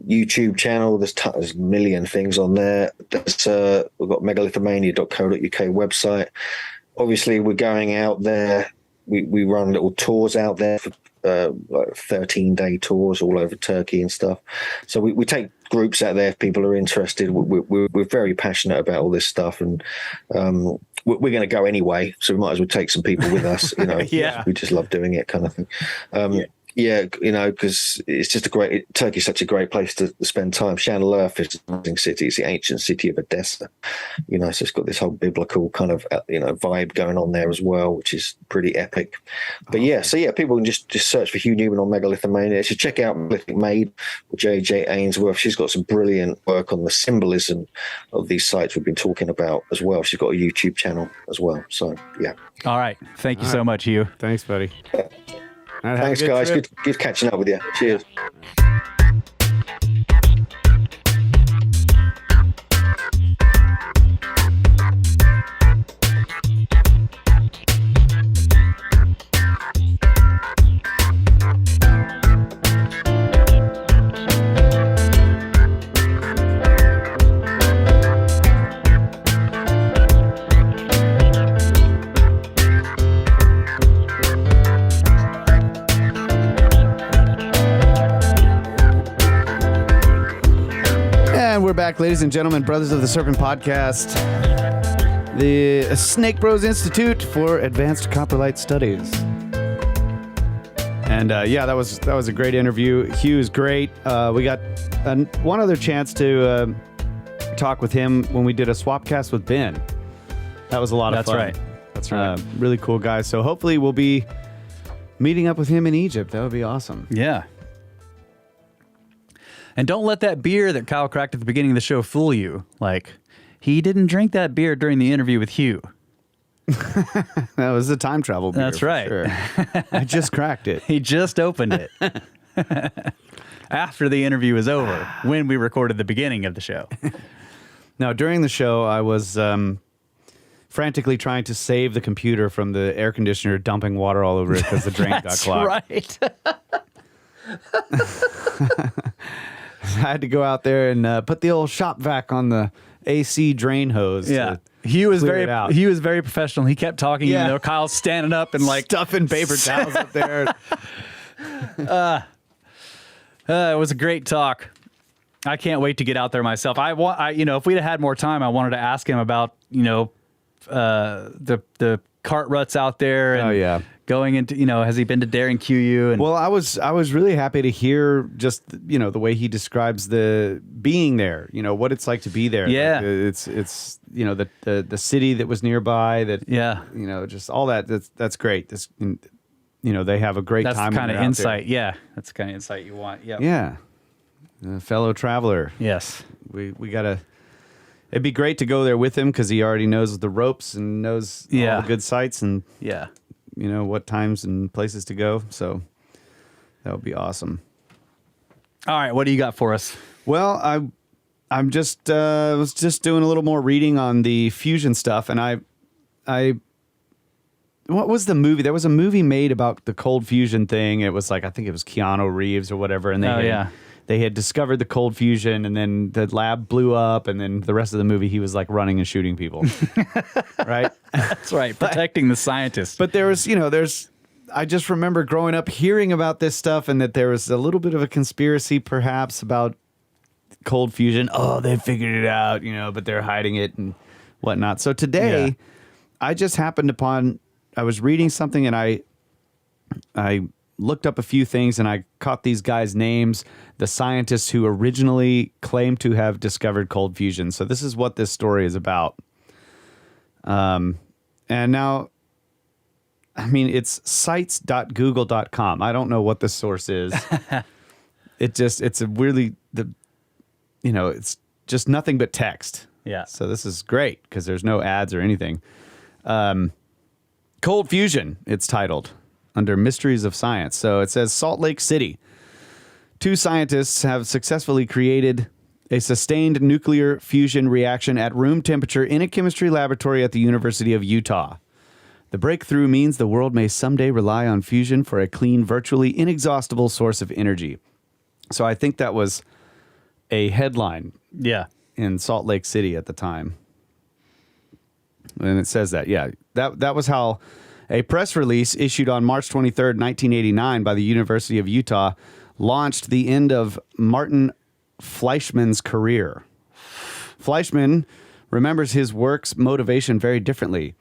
YouTube channel. There's a million things on there. We've got megalithomania.co.uk website. Obviously, we're going out there. We run little tours out there for like 13-day tours all over Turkey and stuff. So we take groups out there if people are interested. We're very passionate about all this stuff, and we're going to go anyway, so we might as well take some people with us. Yeah. We just love doing it, kind of thing. Yeah, because it's just Turkey's such a great place to spend time. Şanlıurfa is an amazing city. It's the ancient city of Edessa. So it's got this whole biblical kind of, vibe going on there as well, which is pretty epic. But people can just search for Hugh Newman on Megalithomania. So check out Megalithic Maid or JJ Ainsworth. She's got some brilliant work on the symbolism of these sites we've been talking about as well. She's got a YouTube channel as well. So, yeah. All right. Thank you so much, Hugh. Thanks, buddy. Thanks, guys. Good catching up with you. Cheers. We're back, ladies and gentlemen, Brothers of the Serpent podcast, the Snake Bros Institute for Advanced Coprolite Studies. And that was a great interview. Hugh's great. We got one other chance to talk with him when we did a swapcast with Ben. That was a lot of fun. That's right. Really cool guy. So hopefully we'll be meeting up with him in Egypt. That would be awesome. Yeah. And don't let that beer that Kyle cracked at the beginning of the show fool you. Like, he didn't drink that beer during the interview with Hugh. That was a time travel beer. That's right. Sure. I just cracked it. He just opened it. After the interview was over, when we recorded the beginning of the show. Now, during the show, I was frantically trying to save the computer from the air conditioner dumping water all over it because the drain got clogged. That's right. I had to go out there and put the old shop vac on the AC drain hose. Yeah. He was very professional. He kept talking, even though Kyle's standing up and like stuffing paper towels up there. It was a great talk. I can't wait to get out there myself. If we'd had more time, I wanted to ask him about, the cart ruts out there. And going into, has he been to Daring QU? And well, I was really happy to hear just, the way he describes the being there, what it's like to be there. Yeah. Like it's the city that was nearby that, just all that. That's great. They have a great time. That's the kind of insight. Yeah. That's the kind of insight you want. Yep. Yeah. A fellow traveler. Yes. We gotta, it'd be great to go there with him because he already knows the ropes and knows all the good sites and what times and places to go. So that would be awesome. All right, what do you got for us? Well, I'm just was just doing a little more reading on the fusion stuff, and I what was the movie? There was a movie made about the cold fusion thing. It was like, I think it was Keanu Reeves or whatever, and they had discovered the cold fusion, and then the lab blew up, and then the rest of the movie he was like running and shooting people. Right? That's right, protecting the scientists. But there was, I just remember growing up hearing about this stuff and that there was a little bit of a conspiracy perhaps about cold fusion. Oh, they figured it out, but they're hiding it and whatnot. So today I just happened upon was reading something and I looked up a few things and I caught these guys' names, the scientists who originally claimed to have discovered cold fusion. So this is what this story is about. And now, I mean, it's sites.google.com. I don't know what the source is. It's a really, it's just nothing but text. Yeah. So this is great because there's no ads or anything. Cold fusion, it's titled, under Mysteries of Science. So it says Salt Lake City. 2 scientists have successfully created a sustained nuclear fusion reaction at room temperature in a chemistry laboratory at the University of Utah. The breakthrough means the world may someday rely on fusion for a clean, virtually inexhaustible source of energy. So I think that was a headline in Salt Lake City at the time. And it says that, that was how a press release issued on March 23rd, 1989 by the University of Utah launched the end of Martin Fleischmann's career. Fleischmann remembers his work's motivation very differently.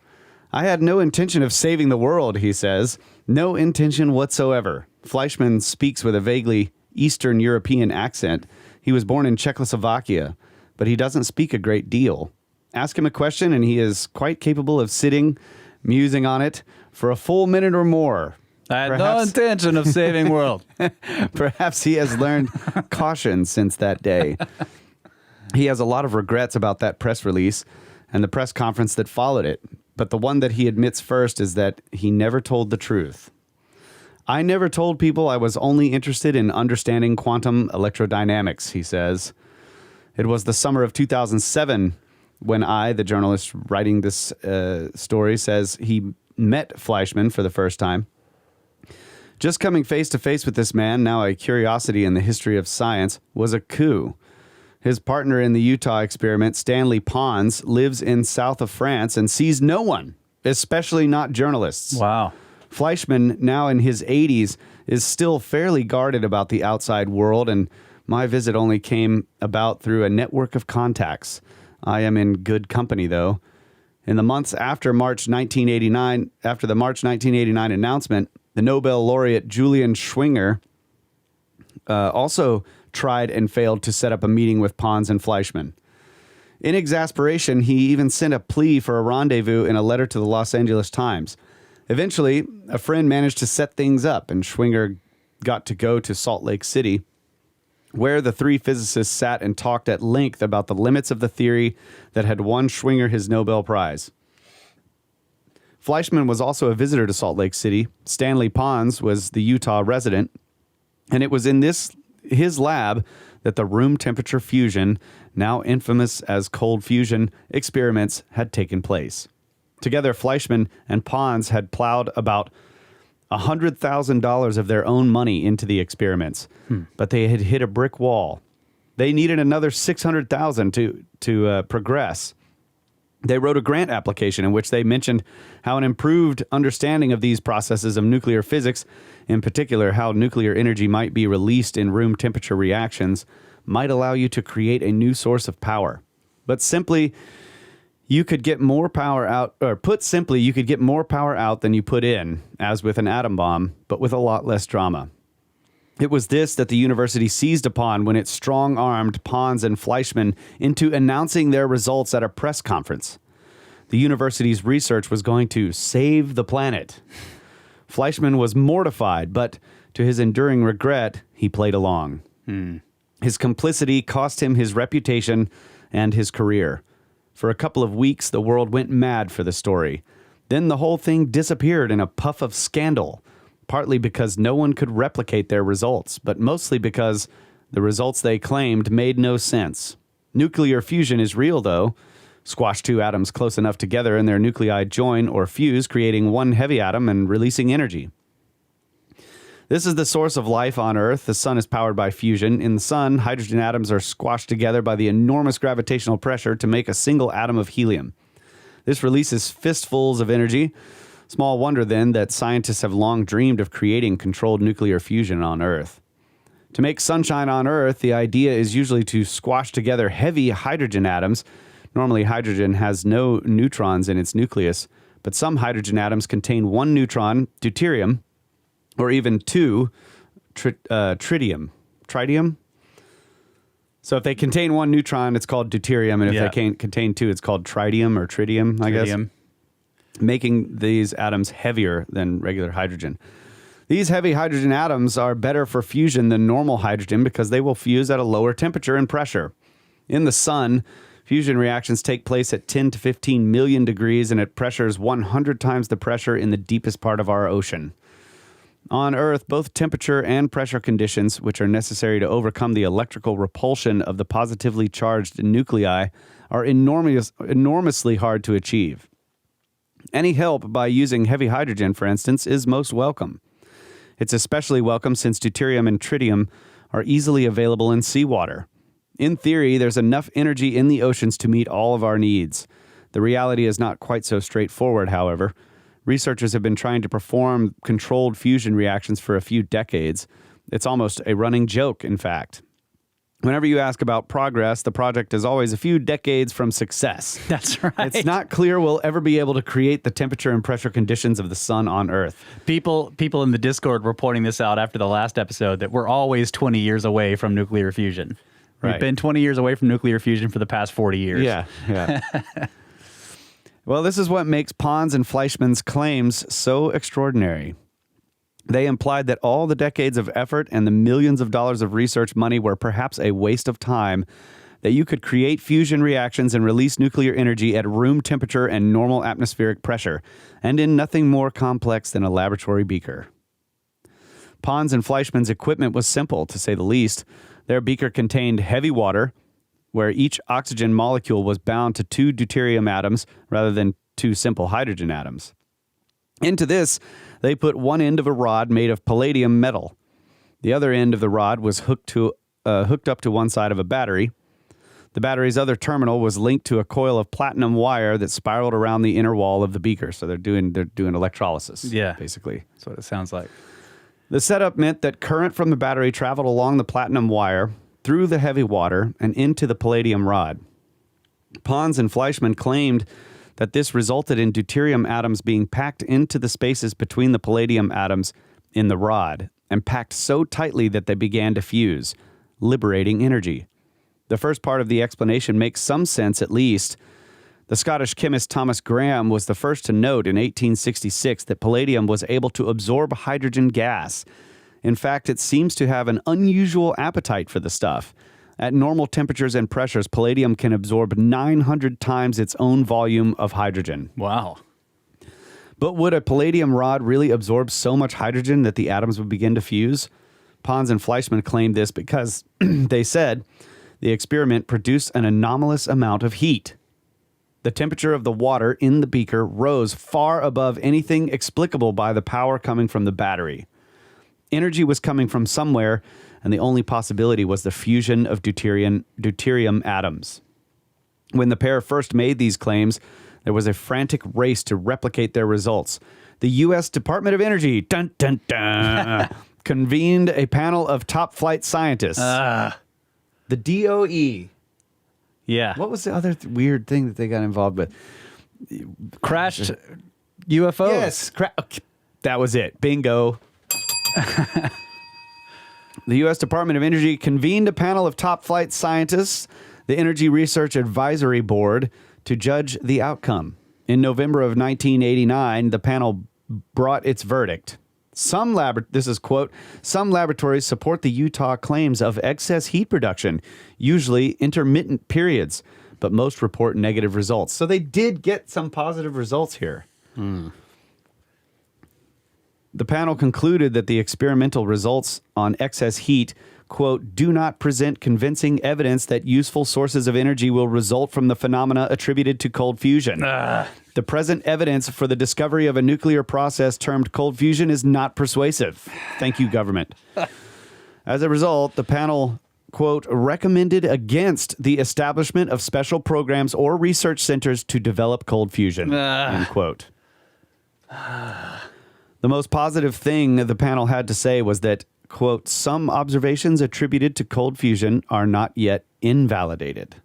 I had no intention of saving the world, he says. No intention whatsoever. Fleischmann speaks with a vaguely Eastern European accent. He was born in Czechoslovakia, but he doesn't speak a great deal. Ask him a question and he is quite capable of sitting, musing on it for a full minute or more. I had no intention of saving world. Perhaps he has learned caution since that day. He has a lot of regrets about that press release and the press conference that followed it. But the one that he admits first is that he never told the truth. I never told people I was only interested in understanding quantum electrodynamics, he says. It was the summer of 2007 when I, the journalist writing this story, says he met Fleischmann for the first time. Just coming face to face with this man, now a curiosity in the history of science, was a coup. His partner in the Utah experiment, Stanley Pons, lives in south of France and sees no one, especially not journalists. Wow. Fleischmann, now in his 80s, is still fairly guarded about the outside world, and my visit only came about through a network of contacts. I am in good company, though. In the months after the March 1989 announcement, the Nobel laureate Julian Schwinger also tried and failed to set up a meeting with Pons and Fleischmann. In exasperation, he even sent a plea for a rendezvous in a letter to the Los Angeles Times. Eventually, a friend managed to set things up, and Schwinger got to go to Salt Lake City, where the 3 physicists sat and talked at length about the limits of the theory that had won Schwinger his Nobel Prize. Fleischmann was also a visitor to Salt Lake City. Stanley Pons was the Utah resident, and it was in his lab that the room temperature fusion, now infamous as cold fusion, experiments had taken place. Together, Fleischmann and Pons had plowed about $100,000 of their own money into the experiments, but they had hit a brick wall. They needed another $600,000 to progress. They wrote a grant application in which they mentioned how an improved understanding of these processes of nuclear physics, in particular how nuclear energy might be released in room temperature reactions, might allow you to create a new source of power. But simply, you could get more power out, or put simply, you could get more power out than you put in, as with an atom bomb, but with a lot less drama. It was this that the university seized upon when it strong-armed Pons and Fleischmann into announcing their results at a press conference. The university's research was going to save the planet. Fleischmann was mortified, but to his enduring regret, he played along. His complicity cost him his reputation and his career. For a couple of weeks, the world went mad for the story. Then the whole thing disappeared in a puff of scandal, partly because no one could replicate their results, but mostly because the results they claimed made no sense. Nuclear fusion is real, though. Squash 2 atoms close enough together and their nuclei join or fuse, creating one heavy atom and releasing energy. This is the source of life on Earth. The sun is powered by fusion. In the sun, hydrogen atoms are squashed together by the enormous gravitational pressure to make a single atom of helium. This releases fistfuls of energy. Small wonder, then, that scientists have long dreamed of creating controlled nuclear fusion on Earth. To make sunshine on Earth, the idea is usually to squash together heavy hydrogen atoms. Normally, hydrogen has no neutrons in its nucleus, But some hydrogen atoms contain one neutron, deuterium, or even two, tritium. Tritium? So if they contain one neutron, it's called deuterium, and if they can't contain two, it's called tritium or tritium, I guess. Making these atoms heavier than regular hydrogen. These heavy hydrogen atoms are better for fusion than normal hydrogen because they will fuse at a lower temperature and pressure. In the sun, fusion reactions take place at 10 to 15 million degrees and at pressures 100 times the pressure in the deepest part of our ocean. On Earth, both temperature and pressure conditions, which are necessary to overcome the electrical repulsion of the positively charged nuclei, are enormously hard to achieve. Any help by using heavy hydrogen, for instance, is most welcome. It's especially welcome since deuterium and tritium are easily available in seawater. In theory, there's enough energy in the oceans to meet all of our needs. The reality is not quite so straightforward, however. Researchers have been trying to perform controlled fusion reactions for a few decades. It's almost a running joke, in fact. Whenever you ask about progress, the project is always a few decades from success. That's right. It's not clear we'll ever be able to create the temperature and pressure conditions of the sun on Earth. People in the Discord were pointing this out after the last episode, that we're always 20 years away from nuclear fusion. Right. We've been 20 years away from nuclear fusion for the past 40 years. Yeah. Well, this is what makes Pons and Fleischmann's claims so extraordinary. They implied that all the decades of effort and the millions of dollars of research money were perhaps a waste of time, that you could create fusion reactions and release nuclear energy at room temperature and normal atmospheric pressure, and in nothing more complex than a laboratory beaker. Pons and Fleischmann's equipment was simple, to say the least. Their beaker contained heavy water, where each oxygen molecule was bound to two deuterium atoms rather than two simple hydrogen atoms. Into this, they put one end of a rod made of palladium metal. The other end of the rod was hooked up to one side of a battery. The battery's other terminal was linked to a coil of platinum wire that spiraled around the inner wall of the beaker. So they're doing electrolysis. Yeah, basically. That's what it sounds like. The setup meant that current from the battery traveled along the platinum wire, through the heavy water, and into the palladium rod. Pons and Fleischmann claimed that this resulted in deuterium atoms being packed into the spaces between the palladium atoms in the rod, and packed so tightly that they began to fuse, liberating energy. The first part of the explanation makes some sense, at least. The Scottish chemist Thomas Graham was the first to note in 1866 that palladium was able to absorb hydrogen gas. In fact, it seems to have an unusual appetite for the stuff. At normal temperatures and pressures, palladium can absorb 900 times its own volume of hydrogen. Wow. But would a palladium rod really absorb so much hydrogen that the atoms would begin to fuse? Pons and Fleischmann claimed this because, they said, the experiment produced an anomalous amount of heat. The temperature of the water in the beaker rose far above anything explicable by the power coming from the battery. Energy was coming from somewhere, and the only possibility was the fusion of deuterium atoms. When the pair first made these claims, there was a frantic race to replicate their results. The U.S. Department of Energy convened a panel of top-flight scientists. The DOE. Yeah. What was the other weird thing that they got involved with? Crashed UFOs. Yes. That was it. Bingo. The U.S. Department of Energy convened a panel of top-flight scientists, the Energy Research Advisory Board, to judge the outcome. In November of 1989, the panel brought its verdict. This is, quote, some laboratories support the Utah claims of excess heat production, usually intermittent periods, but most report negative results. So they did get some positive results here. The panel concluded that the experimental results on excess heat, quote, do not present convincing evidence that useful sources of energy will result from the phenomena attributed to cold fusion. The present evidence for the discovery of a nuclear process termed cold fusion is not persuasive. Thank you, government. As a result, the panel, quote, recommended against the establishment of special programs or research centers to develop cold fusion, end quote. The most positive thing the panel had to say was that, quote, some observations attributed to cold fusion are not yet invalidated.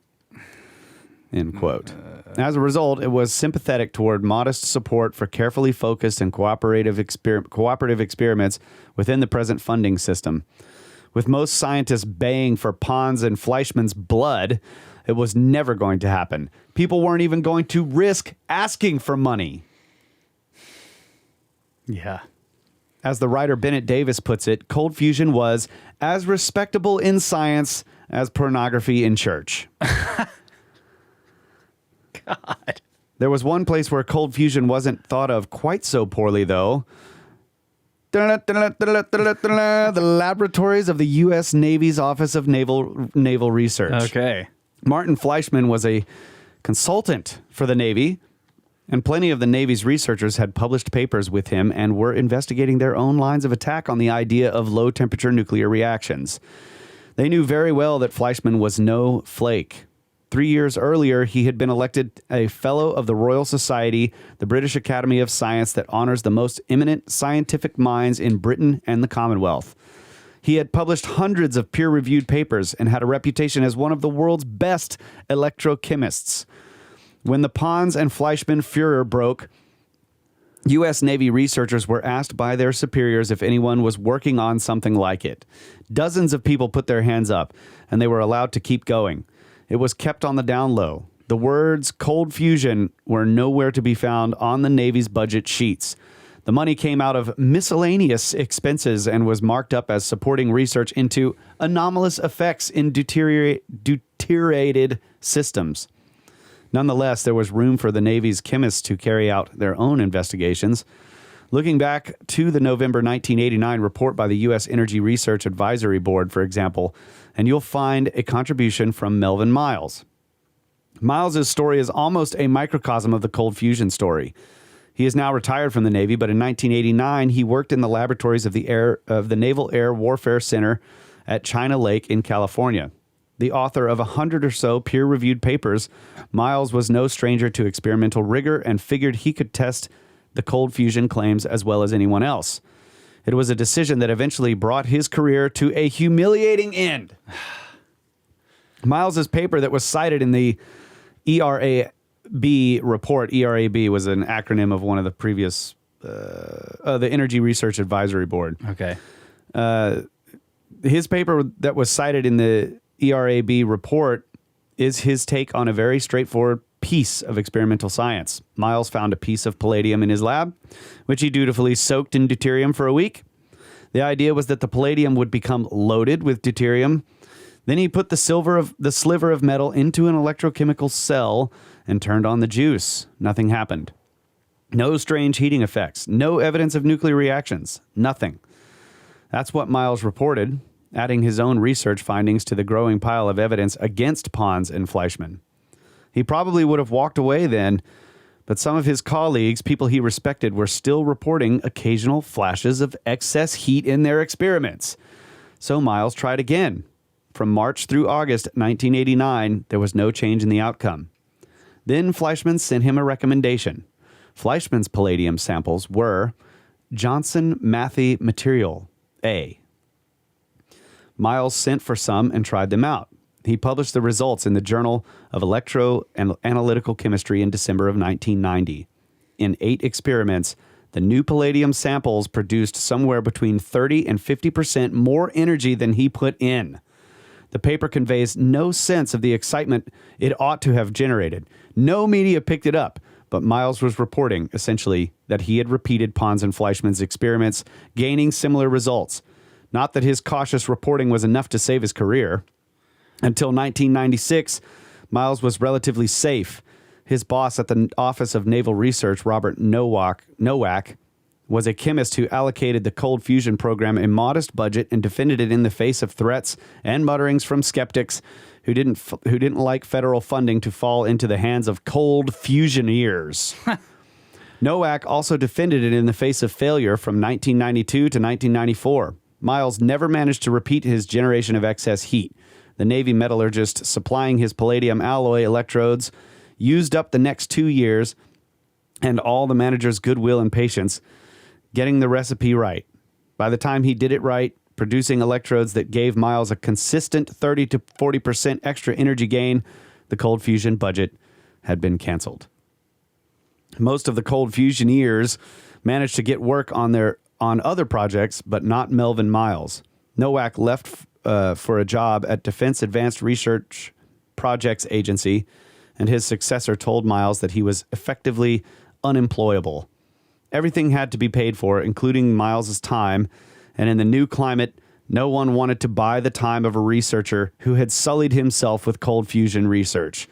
end quote. As a result, it was sympathetic toward modest support for carefully focused and cooperative experiments within the present funding system. With most scientists baying for Pons and Fleischmann's blood, it was never going to happen. People weren't even going to risk asking for money. Yeah. As the writer Bennett Davis puts it, cold fusion was as respectable in science as pornography in church. God. There was one place where cold fusion wasn't thought of quite so poorly, though. The laboratories of the U.S. Navy's Office of Naval Research. Okay. Martin Fleischmann was a consultant for the Navy, and plenty of the Navy's researchers had published papers with him and were investigating their own lines of attack on the idea of low-temperature nuclear reactions. They knew very well that Fleischmann was no flake. 3 years earlier, he had been elected a Fellow of the Royal Society, the British Academy of Science that honors the most eminent scientific minds in Britain and the Commonwealth. He had published hundreds of peer-reviewed papers and had a reputation as one of the world's best electrochemists. When the Pons and Fleischmann furor broke, U.S. Navy researchers were asked by their superiors if anyone was working on something like it. Dozens of people put their hands up, and they were allowed to keep going. It was kept on the down low. The words cold fusion were nowhere to be found on the Navy's budget sheets. The money came out of miscellaneous expenses and was marked up as supporting research into anomalous effects in deuterated systems. Nonetheless, there was room for the Navy's chemists to carry out their own investigations. Looking back to the November 1989 report by the U.S. Energy Research Advisory Board, for example, and you'll find a contribution from Melvin Miles. Miles's story is almost a microcosm of the cold fusion story. He is now retired from the Navy, but in 1989, he worked in the laboratories of the Naval Air Warfare Center at China Lake in California. The author of 100 or so peer-reviewed papers, Miles was no stranger to experimental rigor and figured he could test the cold fusion claims as well as anyone else. It was a decision that eventually brought his career to a humiliating end. Miles's paper that was cited in the ERAB report, ERAB was an acronym of one of the previous, the Energy Research Advisory Board. Okay. His paper that was cited in the ERAB report is his take on a very straightforward piece of experimental science. Miles found a piece of palladium in his lab, which he dutifully soaked in deuterium for a week. The idea was that the palladium would become loaded with deuterium. Then he put the sliver of metal into an electrochemical cell and turned on the juice. Nothing happened. No strange heating effects. No evidence of nuclear reactions. Nothing. That's what Miles reported, adding his own research findings to the growing pile of evidence against Pons and Fleischmann. He probably would have walked away then, but some of his colleagues, people he respected, were still reporting occasional flashes of excess heat in their experiments. So Miles tried again. From March through August 1989, there was no change in the outcome. Then Fleischmann sent him a recommendation. Fleischmann's palladium samples were Johnson-Matthey material A. Miles sent for some and tried them out. He published the results in the Journal of Electro and Analytical Chemistry in December of 1990. In 8 experiments, the new palladium samples produced somewhere between 30 and 50% more energy than he put in. The paper conveys no sense of the excitement it ought to have generated. No media picked it up, but Miles was reporting, essentially, that he had repeated Pons and Fleischmann's experiments, gaining similar results. Not that his cautious reporting was enough to save his career. Until 1996, Miles was relatively safe. His boss at the Office of Naval Research, Robert Nowak, was a chemist who allocated the cold fusion program a modest budget and defended it in the face of threats and mutterings from skeptics who didn't like federal funding to fall into the hands of cold fusioneers. Nowak also defended it in the face of failure from 1992 to 1994. Miles never managed to repeat his generation of excess heat. The Navy metallurgist supplying his palladium alloy electrodes used up the next 2 years and all the manager's goodwill and patience getting the recipe right. By the time he did it right, producing electrodes that gave Miles a consistent 30 to 40% extra energy gain, the cold fusion budget had been canceled. Most of the cold fusioneers managed to get work on other projects, but not Melvin Miles. Nowak left for a job at Defense Advanced Research Projects Agency, and his successor told Miles that he was effectively unemployable. Everything had to be paid for, including Miles's time, and in the new climate, no one wanted to buy the time of a researcher who had sullied himself with cold fusion research.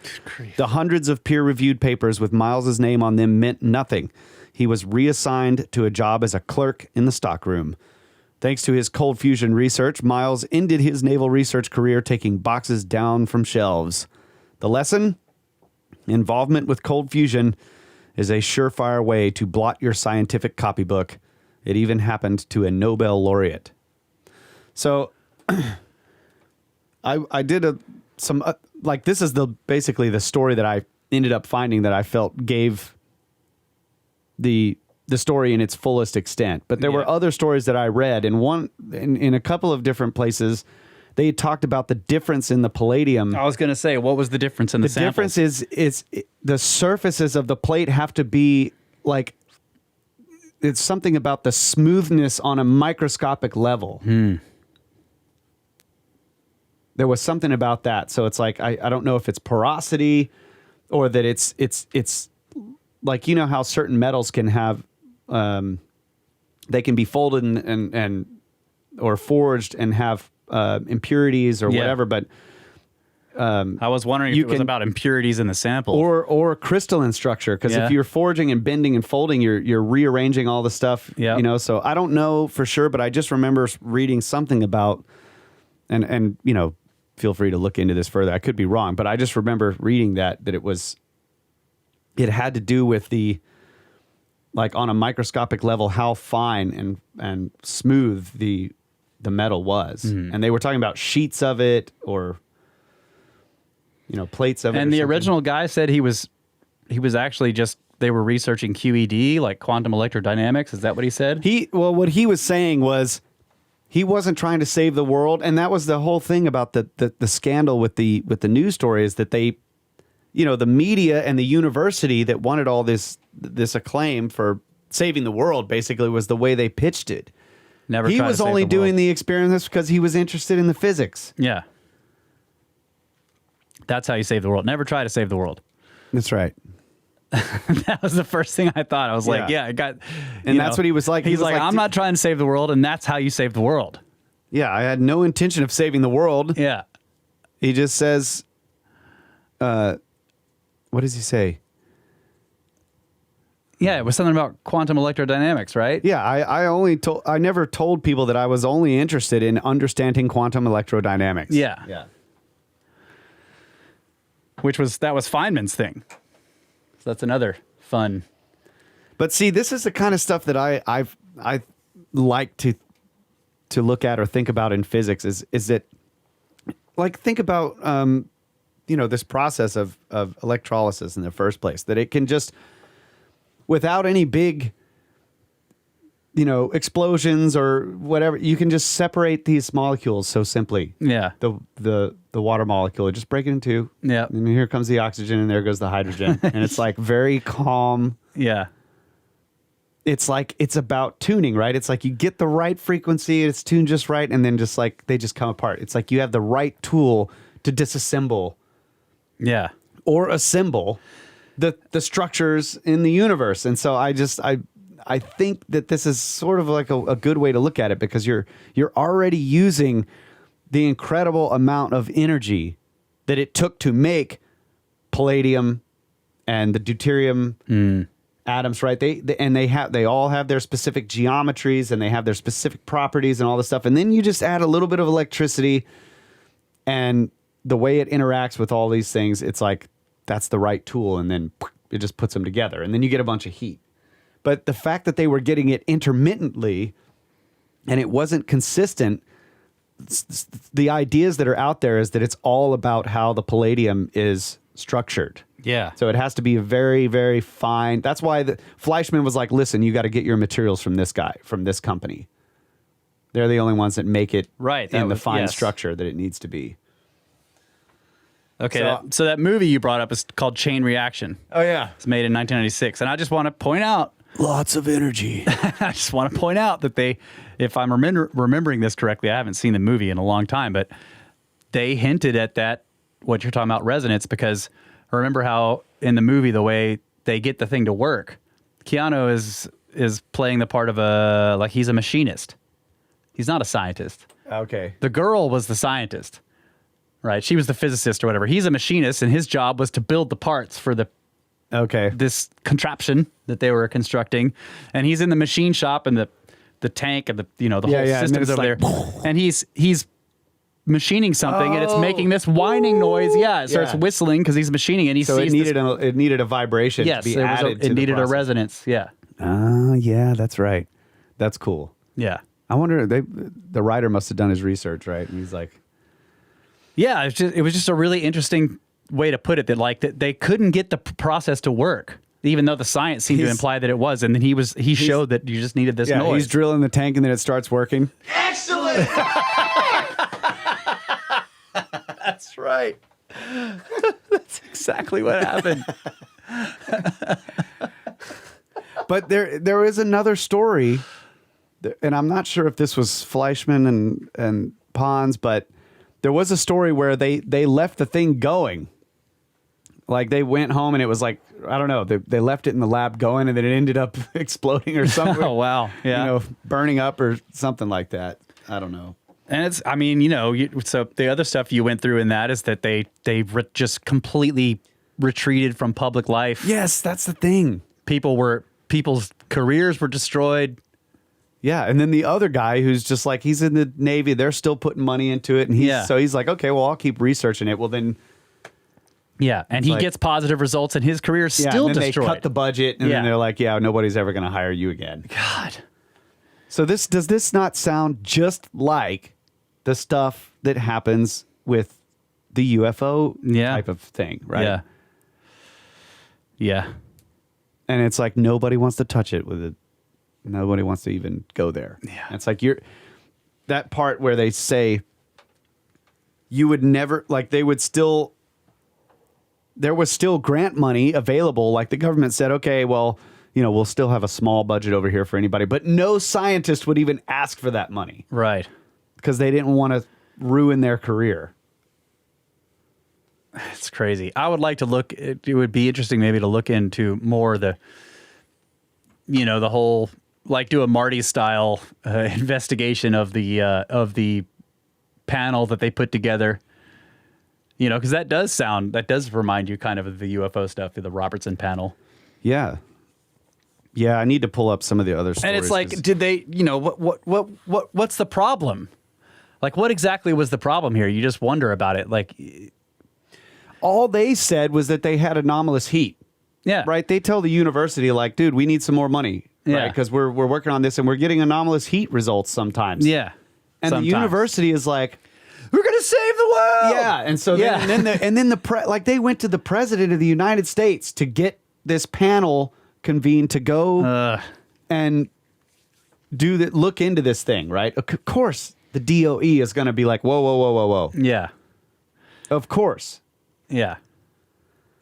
The hundreds of peer-reviewed papers with Miles's name on them meant nothing. He was reassigned to a job as a clerk in the stockroom. Thanks to his cold fusion research, Miles ended his naval research career taking boxes down from shelves. The lesson? Involvement with cold fusion is a surefire way to blot your scientific copybook. It even happened to a Nobel laureate. So I did this is basically the story that I ended up finding that I felt gave the story in its fullest extent. But there were other stories that I read, and in a couple of different places, they talked about the difference in the palladium. I was going to say, what was the difference in the samples? The difference is the surfaces of the plate have to be like, it's something about the smoothness on a microscopic level. There was something about that. So it's like, I don't know if it's porosity or that it's like, you know how certain metals can have, they can be folded and or forged and have impurities or whatever, but I was wondering if it was about impurities in the sample or crystalline structure, because if you're forging and bending and folding, you're rearranging all the stuff. You know, so I don't know for sure, but I just remember reading something about, and you know, feel free to look into this further. I could be wrong, but I just remember reading that it had to do with the, like on a microscopic level, how fine and smooth the metal was. And they were talking about sheets of it or, you know, plates of it. And the original guy said he was actually just, they were researching QED, like quantum electrodynamics. Is that what he said? What he was saying was he wasn't trying to save the world. And that was the whole thing about the scandal with the news story, is that they, you know, the media and the university that wanted all this acclaim for saving the world basically was the way they pitched it. He was only doing the experiments because he was interested in the physics. Yeah. That's how you save the world. Never try to save the world. That's right. That was the first thing I thought. I was like, I got... And that's what he was like. He's like, I'm not trying to save the world, and that's how you save the world. Yeah, I had no intention of saving the world. Yeah. He just says, what does he say? Yeah, it was something about quantum electrodynamics, right? Yeah, I never told people that I was only interested in understanding quantum electrodynamics. Yeah. Yeah. That was Feynman's thing. So that's another fun. But see, this is the kind of stuff that I like to look at or think about in physics is that, like, think about you know, this process of electrolysis in the first place, that it can just, without any big, you know, explosions or whatever, you can just separate these molecules so simply. Yeah. The water molecule, just break it in two. Yeah. And here comes the oxygen and there goes the hydrogen. And it's like very calm. Yeah. It's like, it's about tuning, right? It's like you get the right frequency, it's tuned just right, and then just like they just come apart. It's like you have the right tool to disassemble. Yeah. Or assemble the structures in the universe. And so I think that this is sort of like a good way to look at it, because you're already using the incredible amount of energy that it took to make palladium and the deuterium atoms, right? They all have their specific geometries and they have their specific properties and all this stuff. And then you just add a little bit of electricity, and the way it interacts with all these things, it's like that's the right tool, and then it just puts them together, and then you get a bunch of heat. But the fact that they were getting it intermittently and it wasn't consistent, the ideas that are out there is that it's all about how the palladium is structured. Yeah. So it has to be very, very fine. That's why Fleischmann was like, listen, you got to get your materials from this guy, from this company. They're the only ones that make it in the fine structure that it needs to be. Okay, so that movie you brought up is called Chain Reaction. Oh, yeah. It's made in 1996. And I just want to point out... Lots of energy. I just want to point out that they, if I'm remembering this correctly, I haven't seen the movie in a long time, but they hinted at that, what you're talking about, resonance, because remember how in the movie, the way they get the thing to work, Keanu is playing the part of he's a machinist. He's not a scientist. Okay. The girl was the scientist, right? She was the physicist or whatever. He's a machinist, and his job was to build the parts for this contraption that they were constructing. And he's in the machine shop, and the tank and the whole system is over there. And he's machining something, and it's making this whining noise. Yeah, it starts whistling because he's machining, and he sees it needed a vibration. Yes, to be added it needed a resonance. Yeah. Yeah, that's right. That's cool. Yeah. I wonder, the writer must have done his research, right? And he's like, yeah, it was just a really interesting way to put it, that they couldn't get the process to work, even though the science seemed to imply that it was. And then he showed that you just needed this noise. He's drilling the tank, and then it starts working. Excellent. That's right. That's exactly what happened. But there is another story, and I'm not sure if this was Fleischmann and Pons, but there was a story where they left the thing going. Like, they went home, and it was like, I don't know, they left it in the lab going, and then it ended up exploding or something. Oh, wow. Yeah. Burning up or something like that. I don't know. And it's, I mean, so the other stuff you went through in that is that they just completely retreated from public life. Yes, that's the thing. People's careers were destroyed. Yeah, and then the other guy who's just like, he's in the Navy, they're still putting money into it, and so he's like, okay, well, I'll keep researching it. Well, then... Yeah, and he gets positive results, and his career is still and then destroyed. They cut the budget, and then they're like, yeah, nobody's ever going to hire you again. God. So does this not sound just like the stuff that happens with the UFO type of thing, right? Yeah. Yeah. And it's like nobody wants to touch it with it. Nobody wants to even go there. Yeah. It's like that part where they say you would never, like, there was still grant money available. Like, the government said, okay, well, we'll still have a small budget over here for anybody, but no scientist would even ask for that money. Right. Because they didn't want to ruin their career. It's crazy. I would like to look, it would be interesting maybe to look into more the whole, like, do a Marty style investigation of the panel that they put together. Because that does remind you kind of the UFO stuff, the Robertson panel. Yeah. Yeah, I need to pull up some of the other stories. And it's like, did they, what's the problem? Like, what exactly was the problem here? You just wonder about it. Like, all they said was that they had anomalous heat. Yeah. Right? They tell the university, like, dude, we need some more money. Yeah. Right? Because we're working on this, and we're getting anomalous heat results sometimes. Yeah. And the university is like, we're gonna save the world. Yeah, and so then they went to the president of the United States to get this panel convened to go and look into this thing, right? Of course, the DOE is going to be like, whoa. Yeah, of course. Yeah,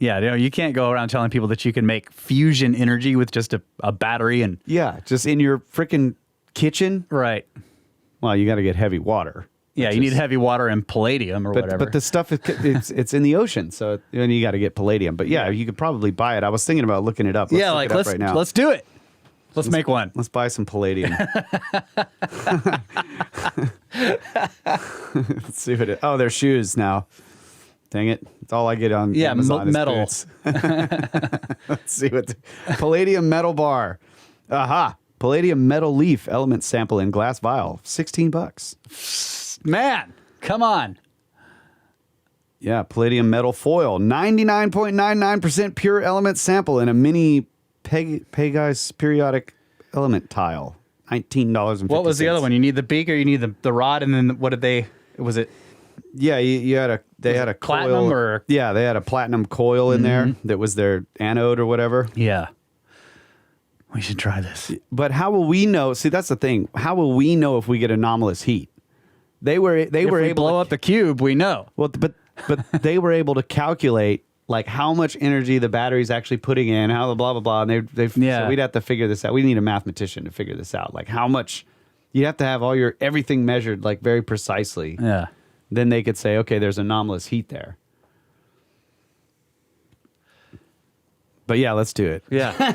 yeah. You can't go around telling people that you can make fusion energy with just a battery and just in your freaking kitchen, right? Well, you got to get heavy water. Yeah, you need heavy water and palladium or whatever. But the stuff, it's in the ocean, so you got to get palladium. But yeah, you could probably buy it. I was thinking about looking it up. Let's right now. Let's do it. Let's make one. Let's buy some palladium. Let's see what it. Oh, they're shoes now. Dang it! It's all I get on Amazon metal. Let's see what palladium metal bar. Aha! Palladium metal leaf element sample in glass vial. $16. Man, come on. Yeah, palladium metal foil. 99.99% pure element sample in a mini Pegase periodic element tile. $19.50. What was the other one? You need the beaker, you need the rod, and then what did they... Was it... Yeah, they had a platinum coil. Or... Yeah, they had a platinum coil in there that was their anode or whatever. Yeah. We should try this. But how will we know? See, that's the thing. How will we know if we get anomalous heat? They were able blow to up the cube, we know. Well, but but they were able to calculate like how much energy the battery's actually putting in, how the blah blah blah, and so we'd have to figure this out. We need a mathematician to figure this out, like how much you have to have everything measured like very precisely. Yeah. Then they could say, okay, there's anomalous heat there. But yeah, let's do it. Yeah.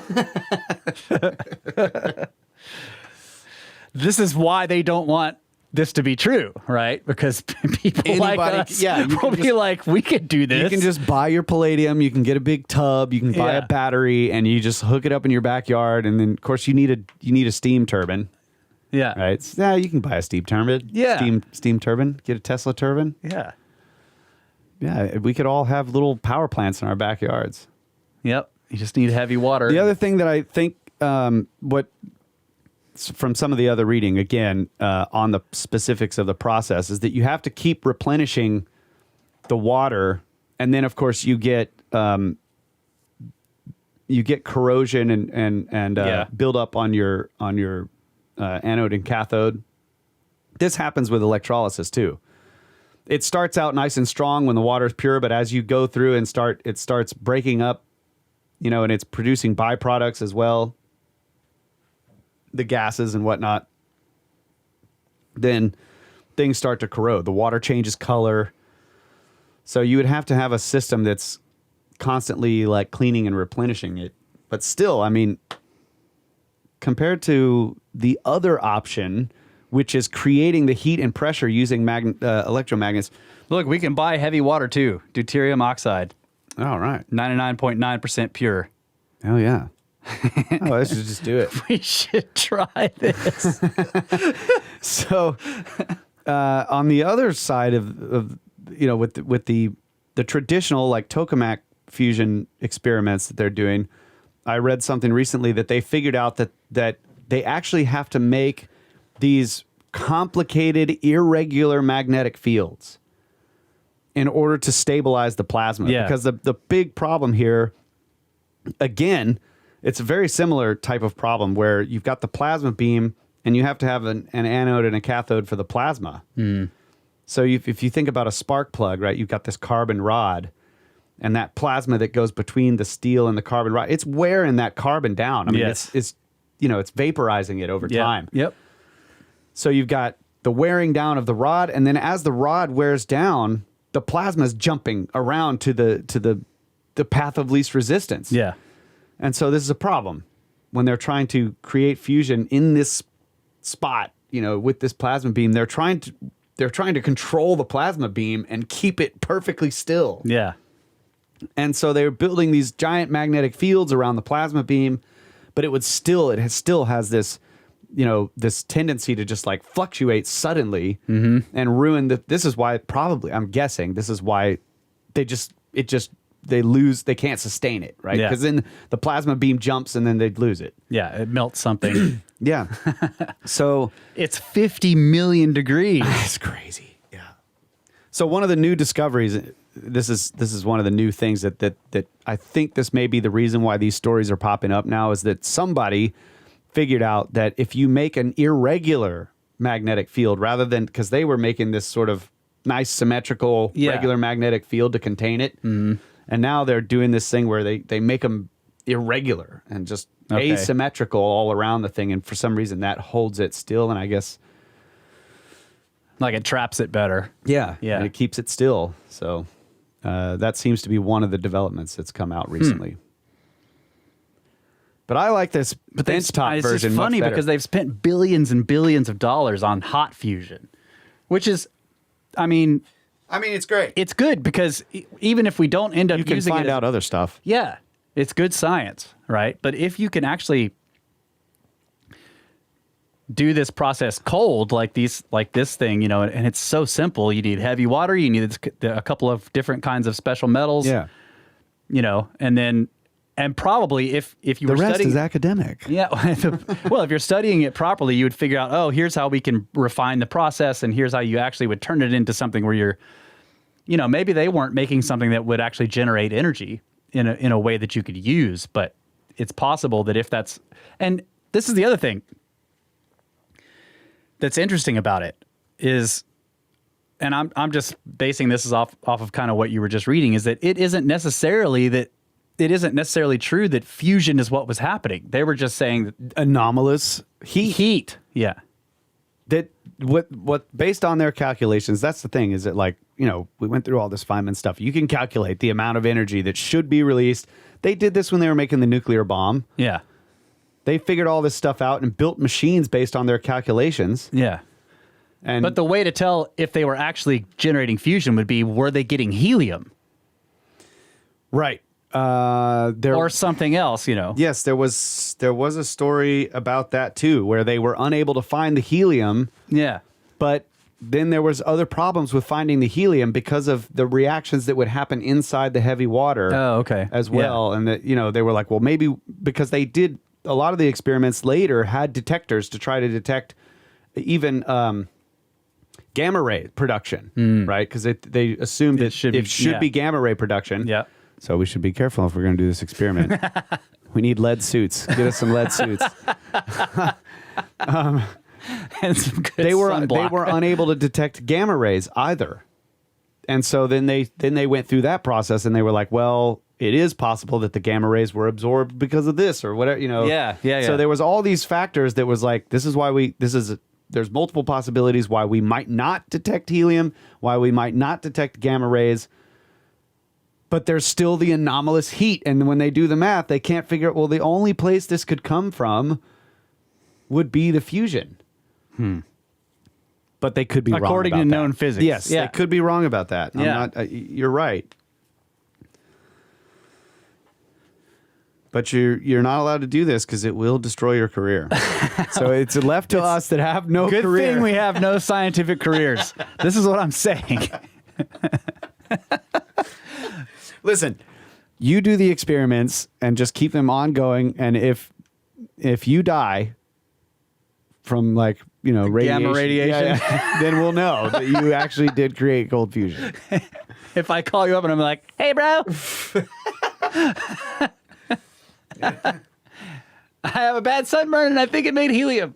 This is why they don't want this to be true, right? Because people like us will be like, we could do this. You can just buy your palladium. You can get a big tub. You can buy a battery, and you just hook it up in your backyard. And then, of course, you need a steam turbine. Yeah. Right. So, yeah, you can buy a steam turbine. Yeah. Steam turbine. Get a Tesla turbine. Yeah. Yeah. We could all have little power plants in our backyards. Yep. You just need heavy water. The other thing that I think, from some of the other reading, again, on the specifics of the process, is that you have to keep replenishing the water, and then of course you get corrosion and build up on your anode and cathode. This happens with electrolysis too. It starts out nice and strong when the water is pure, but as you go through and it starts breaking up, and it's producing byproducts as well, the gases and whatnot, then things start to corrode. The water changes color. So you would have to have a system that's constantly like cleaning and replenishing it. But still, I mean, compared to the other option, which is creating the heat and pressure using electromagnets. Look, we can buy heavy water too. Deuterium oxide. All right. 99.9% pure. Oh, yeah. Oh, let's just do it. We should try this. So, on the other side of with the traditional like tokamak fusion experiments that they're doing, I read something recently that they figured out that they actually have to make these complicated irregular magnetic fields in order to stabilize the plasma. Yeah. Because the big problem here, again, it's a very similar type of problem where you've got the plasma beam and you have to have an anode and a cathode for the plasma. So if you think about a spark plug, right, you've got this carbon rod and that plasma that goes between the steel and the carbon rod, it's wearing that carbon down. I mean, it's vaporizing it over time. Yep. So you've got the wearing down of the rod, and then as the rod wears down, the plasma is jumping around to the path of least resistance. Yeah. And so this is a problem when they're trying to create fusion in this spot, with this plasma beam. They're trying to control the plasma beam and keep it perfectly still. Yeah. And so they're building these giant magnetic fields around the plasma beam, but it still has this, this tendency to just like fluctuate suddenly and ruin this is why I'm guessing this is why they can't sustain it, right? Because then the plasma beam jumps and then they'd lose it. Yeah, it melts something. Yeah. So it's 50 million degrees. That's crazy. Yeah. So one of the new discoveries, this is one of the new things that I think this may be the reason why these stories are popping up now, is that somebody figured out that if you make an irregular magnetic field rather than, because they were making this sort of nice symmetrical regular magnetic field to contain it. And now they're doing this thing where they make them irregular and just asymmetrical all around the thing. And for some reason that holds it still. And I guess like it traps it better. Yeah. And it keeps it still. So that seems to be one of the developments that's come out recently. But I like this benchtop version. It's funny much better. because they've spent billions and billions of dollars on hot fusion, which is, I mean, it's great. It's good because even if we don't end up using it, you can find out other stuff. Yeah, it's good science, right? But if you can actually do this process cold, like this thing, and it's so simple. You need heavy water. You need a couple of different kinds of special metals. Yeah. And probably if you the were rest studying, is academic. Yeah. Well, if you're studying it properly, you would figure out, oh, here's how we can refine the process, and here's how you actually would turn it into something where you're, maybe they weren't making something that would actually generate energy in a way that you could use, but it's possible that if that's, and this is the other thing that's interesting about it is, and I'm just basing this off of kind of what you were just reading, is that it isn't necessarily true that fusion is what was happening. They were just saying that anomalous heat. Yeah. That what based on their calculations, that's the thing, is that, like, you know, we went through all this Feynman stuff. You can calculate the amount of energy that should be released. They did this when they were making the nuclear bomb. Yeah. They figured all this stuff out and built machines based on their calculations. Yeah. But the way to tell if they were actually generating fusion would be, were they getting helium? Right. Or something else, you know. Yes, there was a story about that too, where they were unable to find the helium. Yeah. But then there was other problems with finding the helium because of the reactions that would happen inside the heavy water. Oh, okay. As well. Yeah. And that, you know, they were like, well, maybe because they did a lot of the experiments later had detectors to try to detect even gamma ray production, right? Because they assumed it should be gamma ray production. Yeah. So we should be careful if we're going to do this experiment. We need lead suits. Get us some lead suits. And some good they were sunblock. unable to detect gamma rays either. And so then they went through that process and they were like, well, it is possible that the gamma rays were absorbed because of this or whatever, you know. Yeah. So there was all these factors that was like, there's multiple possibilities why we might not detect helium, why we might not detect gamma rays. But there's still the anomalous heat. And when they do the math, they can't figure out, well, the only place this could come from would be the fusion. But they could be wrong according about to that. known physics. Yes, they could be wrong about that. You're right. But you're not allowed to do this because it will destroy your career. So it's left to us that have no Good career. thing we have no scientific careers. This is what I'm saying. Listen, you do the experiments and just keep them ongoing. And if you die from, like, you know, radiation, gamma radiation, then we'll know that you actually did create cold fusion. If I call you up and I'm like, hey, bro, I have a bad sunburn and I think it made helium.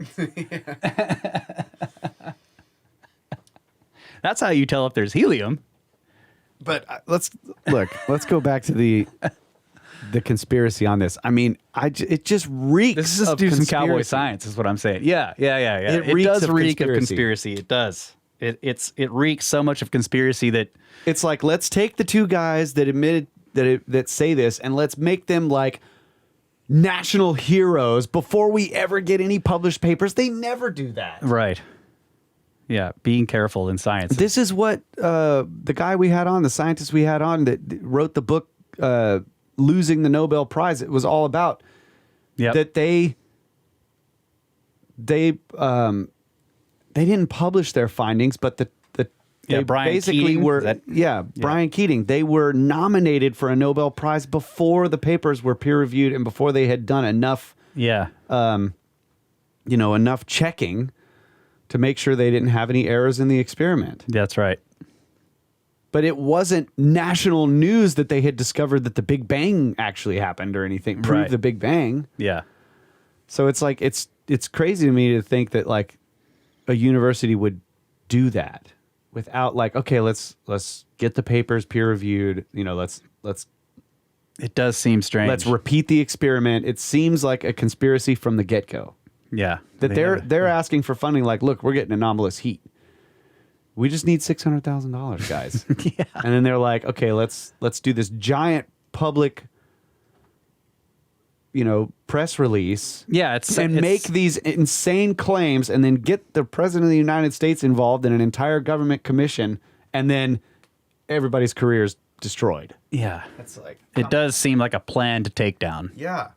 That's how you tell if there's helium. But let's go back to the conspiracy on this. I mean, it just reeks. This is of do some conspiracy. cowboy science, is what I'm saying. Yeah. It It reeks does of reek conspiracy. of conspiracy. It does. It reeks so much of conspiracy that It's like, let's take the two guys that admitted that say this, and let's make them like national heroes before we ever get any published papers. They never do that. right. Yeah, being careful in science. This is what the guy we had on, the scientist we had on that wrote the book Losing the Nobel Prize, it was all about. Yep. That they didn't publish their findings, but they Brian basically Keating, were Brian Keating. They were nominated for a Nobel Prize before the papers were peer reviewed and before they had done enough enough checking to make sure they didn't have any errors in the experiment. That's right. But it wasn't national news that they had discovered that the Big Bang actually happened or anything, proved Right. the Big Bang. Yeah. So it's like it's crazy to me to think that, like, a university would do that without, like, okay, let's get the papers peer reviewed, you know, let's It does seem strange. let's repeat the experiment. It seems like a conspiracy from the get-go. Yeah. That they're asking for funding, like, look, we're getting anomalous heat. We just need $600,000, guys. Yeah. And then they're like, okay, let's do this giant public, press release. Yeah, and make these insane claims, and then get the president of the United States involved in an entire government commission, and then everybody's career is destroyed. Yeah. That's like, It does seem like a plan to take down. yeah.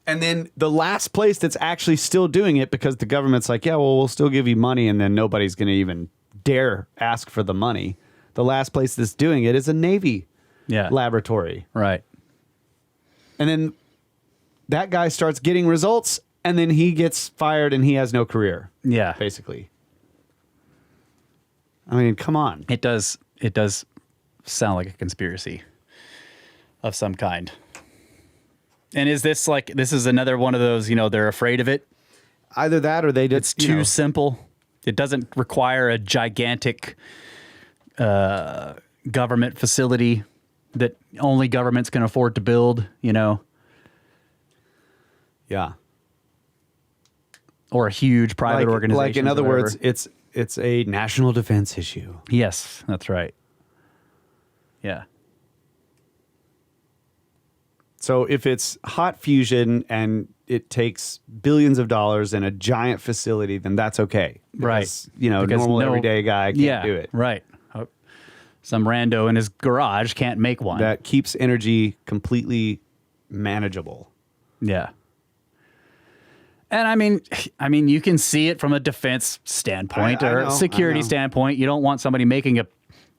And then the last place that's actually still doing it, because the government's like, yeah, well, we'll still give you money, and then nobody's going to even dare ask for the money. The last place that's doing it is a Navy laboratory. Right. And then that guy starts getting results, and then he gets fired, and he has no career. Yeah. Basically. I mean, come on. It does sound like a conspiracy of some kind. And is this is another one of those, they're afraid of it? Either that or they just It's too simple. It doesn't require a gigantic government facility that only governments can afford to build, you know? Yeah. Or a huge private organization. Like, in other words, it's a national defense issue. Yes, that's right. Yeah. So if it's hot fusion and it takes billions of dollars in a giant facility, then that's okay. Because, Right. You know, Because normal everyday guy can't do it. Right. Some rando in his garage can't make one. That keeps energy completely manageable. Yeah. And I mean, you can see it from a defense standpoint I or know, a security I know. standpoint. You don't want somebody making a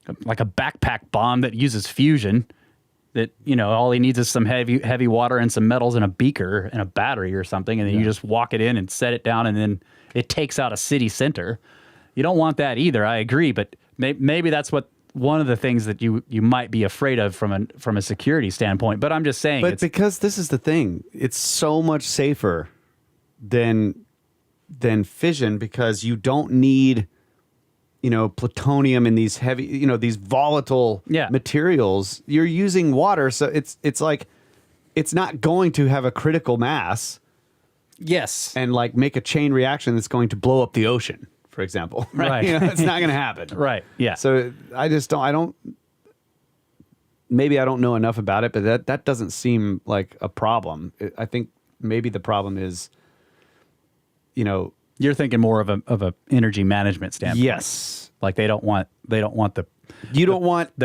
backpack bomb that uses fusion. That, you know, all he needs is some heavy water and some metals in a beaker and a battery or something, and then you just walk it in and set it down, and then it takes out a city center. You don't want that either. I agree, but maybe that's one of the things that you might be afraid of from a security standpoint. But I'm just saying, But because this is the thing, it's so much safer than fission, because you don't need, you know, plutonium in these heavy, you know, these volatile materials. You're using water, so it's like it's not going to have a critical mass. Yes. And like make a chain reaction that's going to blow up the ocean, for example. Right. You know, it's not going to happen. Right. Yeah. So I don't maybe I don't know enough about it, but that doesn't seem like a problem. I think maybe the problem is, you know, you're thinking more of a energy management standpoint. Yes. Like they don't want the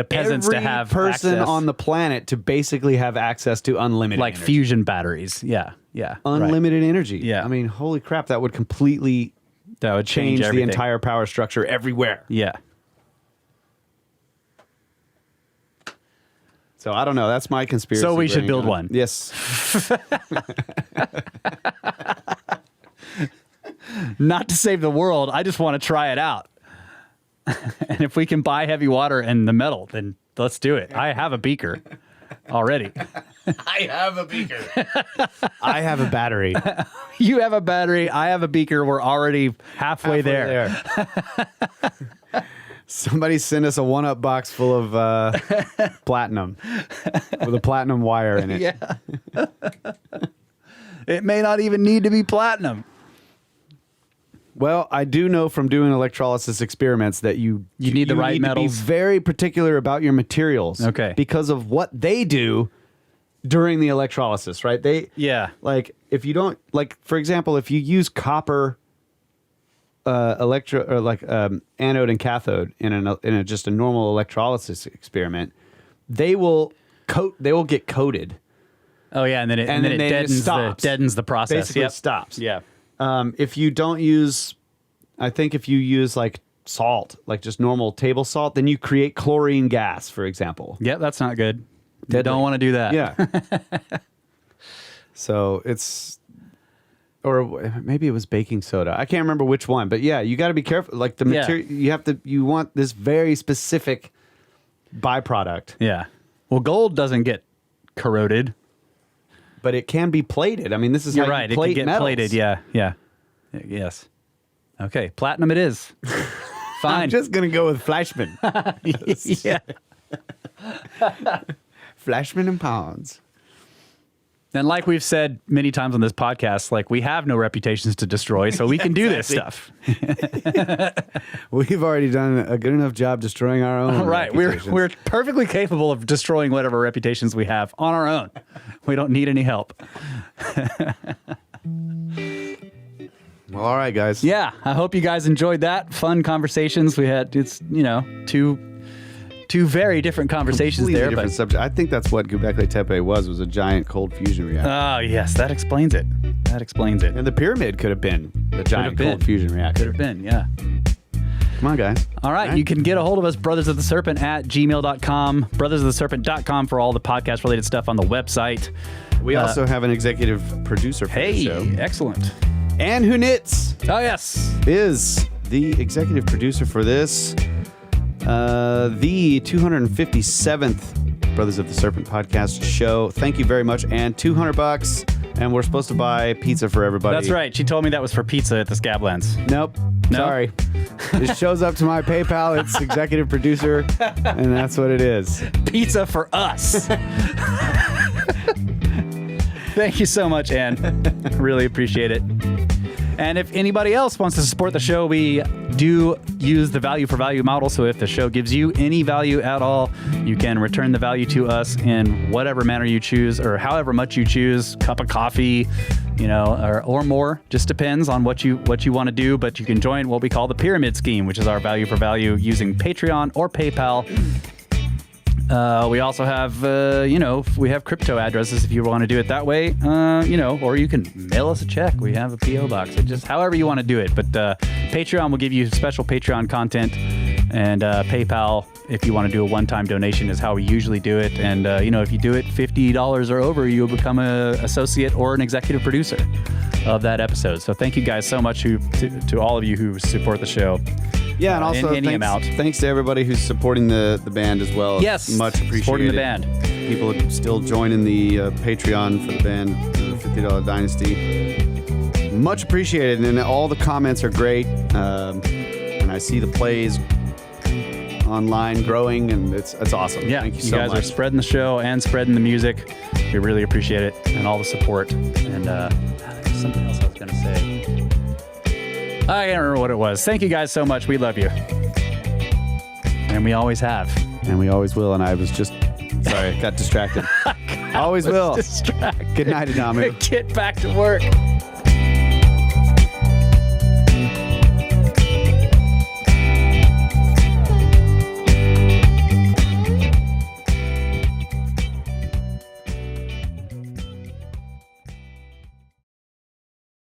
peasants to have person access, on the planet to basically have access to unlimited like energy. fusion batteries. Yeah. Yeah. Unlimited energy. Yeah. I mean, holy crap, that would completely that would change the everything. entire power structure everywhere. Yeah. So I don't know. That's my conspiracy. So we should brain build on it. one. Yes. Not to save the world. I just want to try it out. And if we can buy heavy water and the metal, then let's do it. I have a beaker already. I have a beaker. I have a battery. You have a battery. I have a beaker. We're already halfway there. Somebody send us a 1-Up box full of platinum with a platinum wire in it. Yeah. It may not even need to be platinum. Well, I do know from doing electrolysis experiments that you need the right metals. To be very particular about your materials. Okay. Because of what they do during the electrolysis, right? Like if you don't, like, for example, if you use copper anode and cathode in just a normal electrolysis experiment, they will get coated. Oh yeah, and then it deadens the process. Basically stops. Yeah. If you don't use, I think if you use like salt, like just normal table salt, then you create chlorine gas, for example. Yeah, that's not good. Deadly. You don't want to do that. Yeah. So it's, or maybe it was baking soda. I can't remember which one, but yeah, you got to be careful. Like the material, you want this very specific byproduct. Yeah. Well, gold doesn't get corroded. But it can be plated. I mean, this is You're how right. you plate it can get metals. plated. Yeah. Yeah. Yes. Okay. Platinum it is. Fine. I'm just going to go with Fleischmann. Yeah. Fleischmann and pounds. And like we've said many times on this podcast, like we have no reputations to destroy, so we can do this stuff. We've already done a good enough job destroying our own. Right. We're perfectly capable of destroying whatever reputations we have on our own. We don't need any help. Well, all right, guys. Yeah. I hope you guys enjoyed that. Fun conversations. We had, two very different conversations Completely there. different subject. I think that's what Gobekli Tepe was a giant cold fusion reactor. Oh, yes. That explains it. And the pyramid could have been a giant cold fusion reactor. Could have been, yeah. Come on, guys. All right. You can get a hold of us, Brothers of the Serpent, at gmail.com, brothersoftheserpent.com for all the podcast-related stuff on the website. We also have an executive producer for the show. Hey, excellent. And Who Knits Oh, yes. is the executive producer for this, the 257th Brothers of the Serpent podcast show. Thank you very much. And $200 And we're supposed to buy pizza for everybody. That's right. She told me that was for pizza at the Scablands. Nope. No? Sorry. It shows up to my PayPal. It's executive producer, and that's what it is. Pizza for us. Thank you so much, Ann. Really appreciate it. And if anybody else wants to support the show, we do use the value for value model. So if the show gives you any value at all, you can return the value to us in whatever manner you choose or however much you choose. Cup of coffee, or more. Just depends on what you want to do. But you can join what we call the pyramid scheme, which is our value for value using Patreon or PayPal. We also have, we have crypto addresses if you want to do it that way, or you can mail us a check. We have a P.O. box. Just however you want to do it. But Patreon will give you special Patreon content, and PayPal, if you want to do a one-time donation, is how we usually do it. And, if you do it $50 or over, you'll become an associate or an executive producer of that episode. So thank you guys so much to all of you who support the show. Yeah, and also thanks to everybody who's supporting the band as well. Yes, much appreciated. Supporting the band. People are still joining the Patreon for the band, the $50 Dynasty. Much appreciated, and all the comments are great. And I see the plays online growing, and it's awesome. Yeah, thank you so much. You guys are spreading the show and spreading the music. We really appreciate it, and all the support. And there's something else I was going to say. I can't remember what it was. Thank you guys so much. We love you. And we always have. And we always will. And I was just, sorry, got distracted. Always will. Distracted. Good night, Adamu. Get back to work.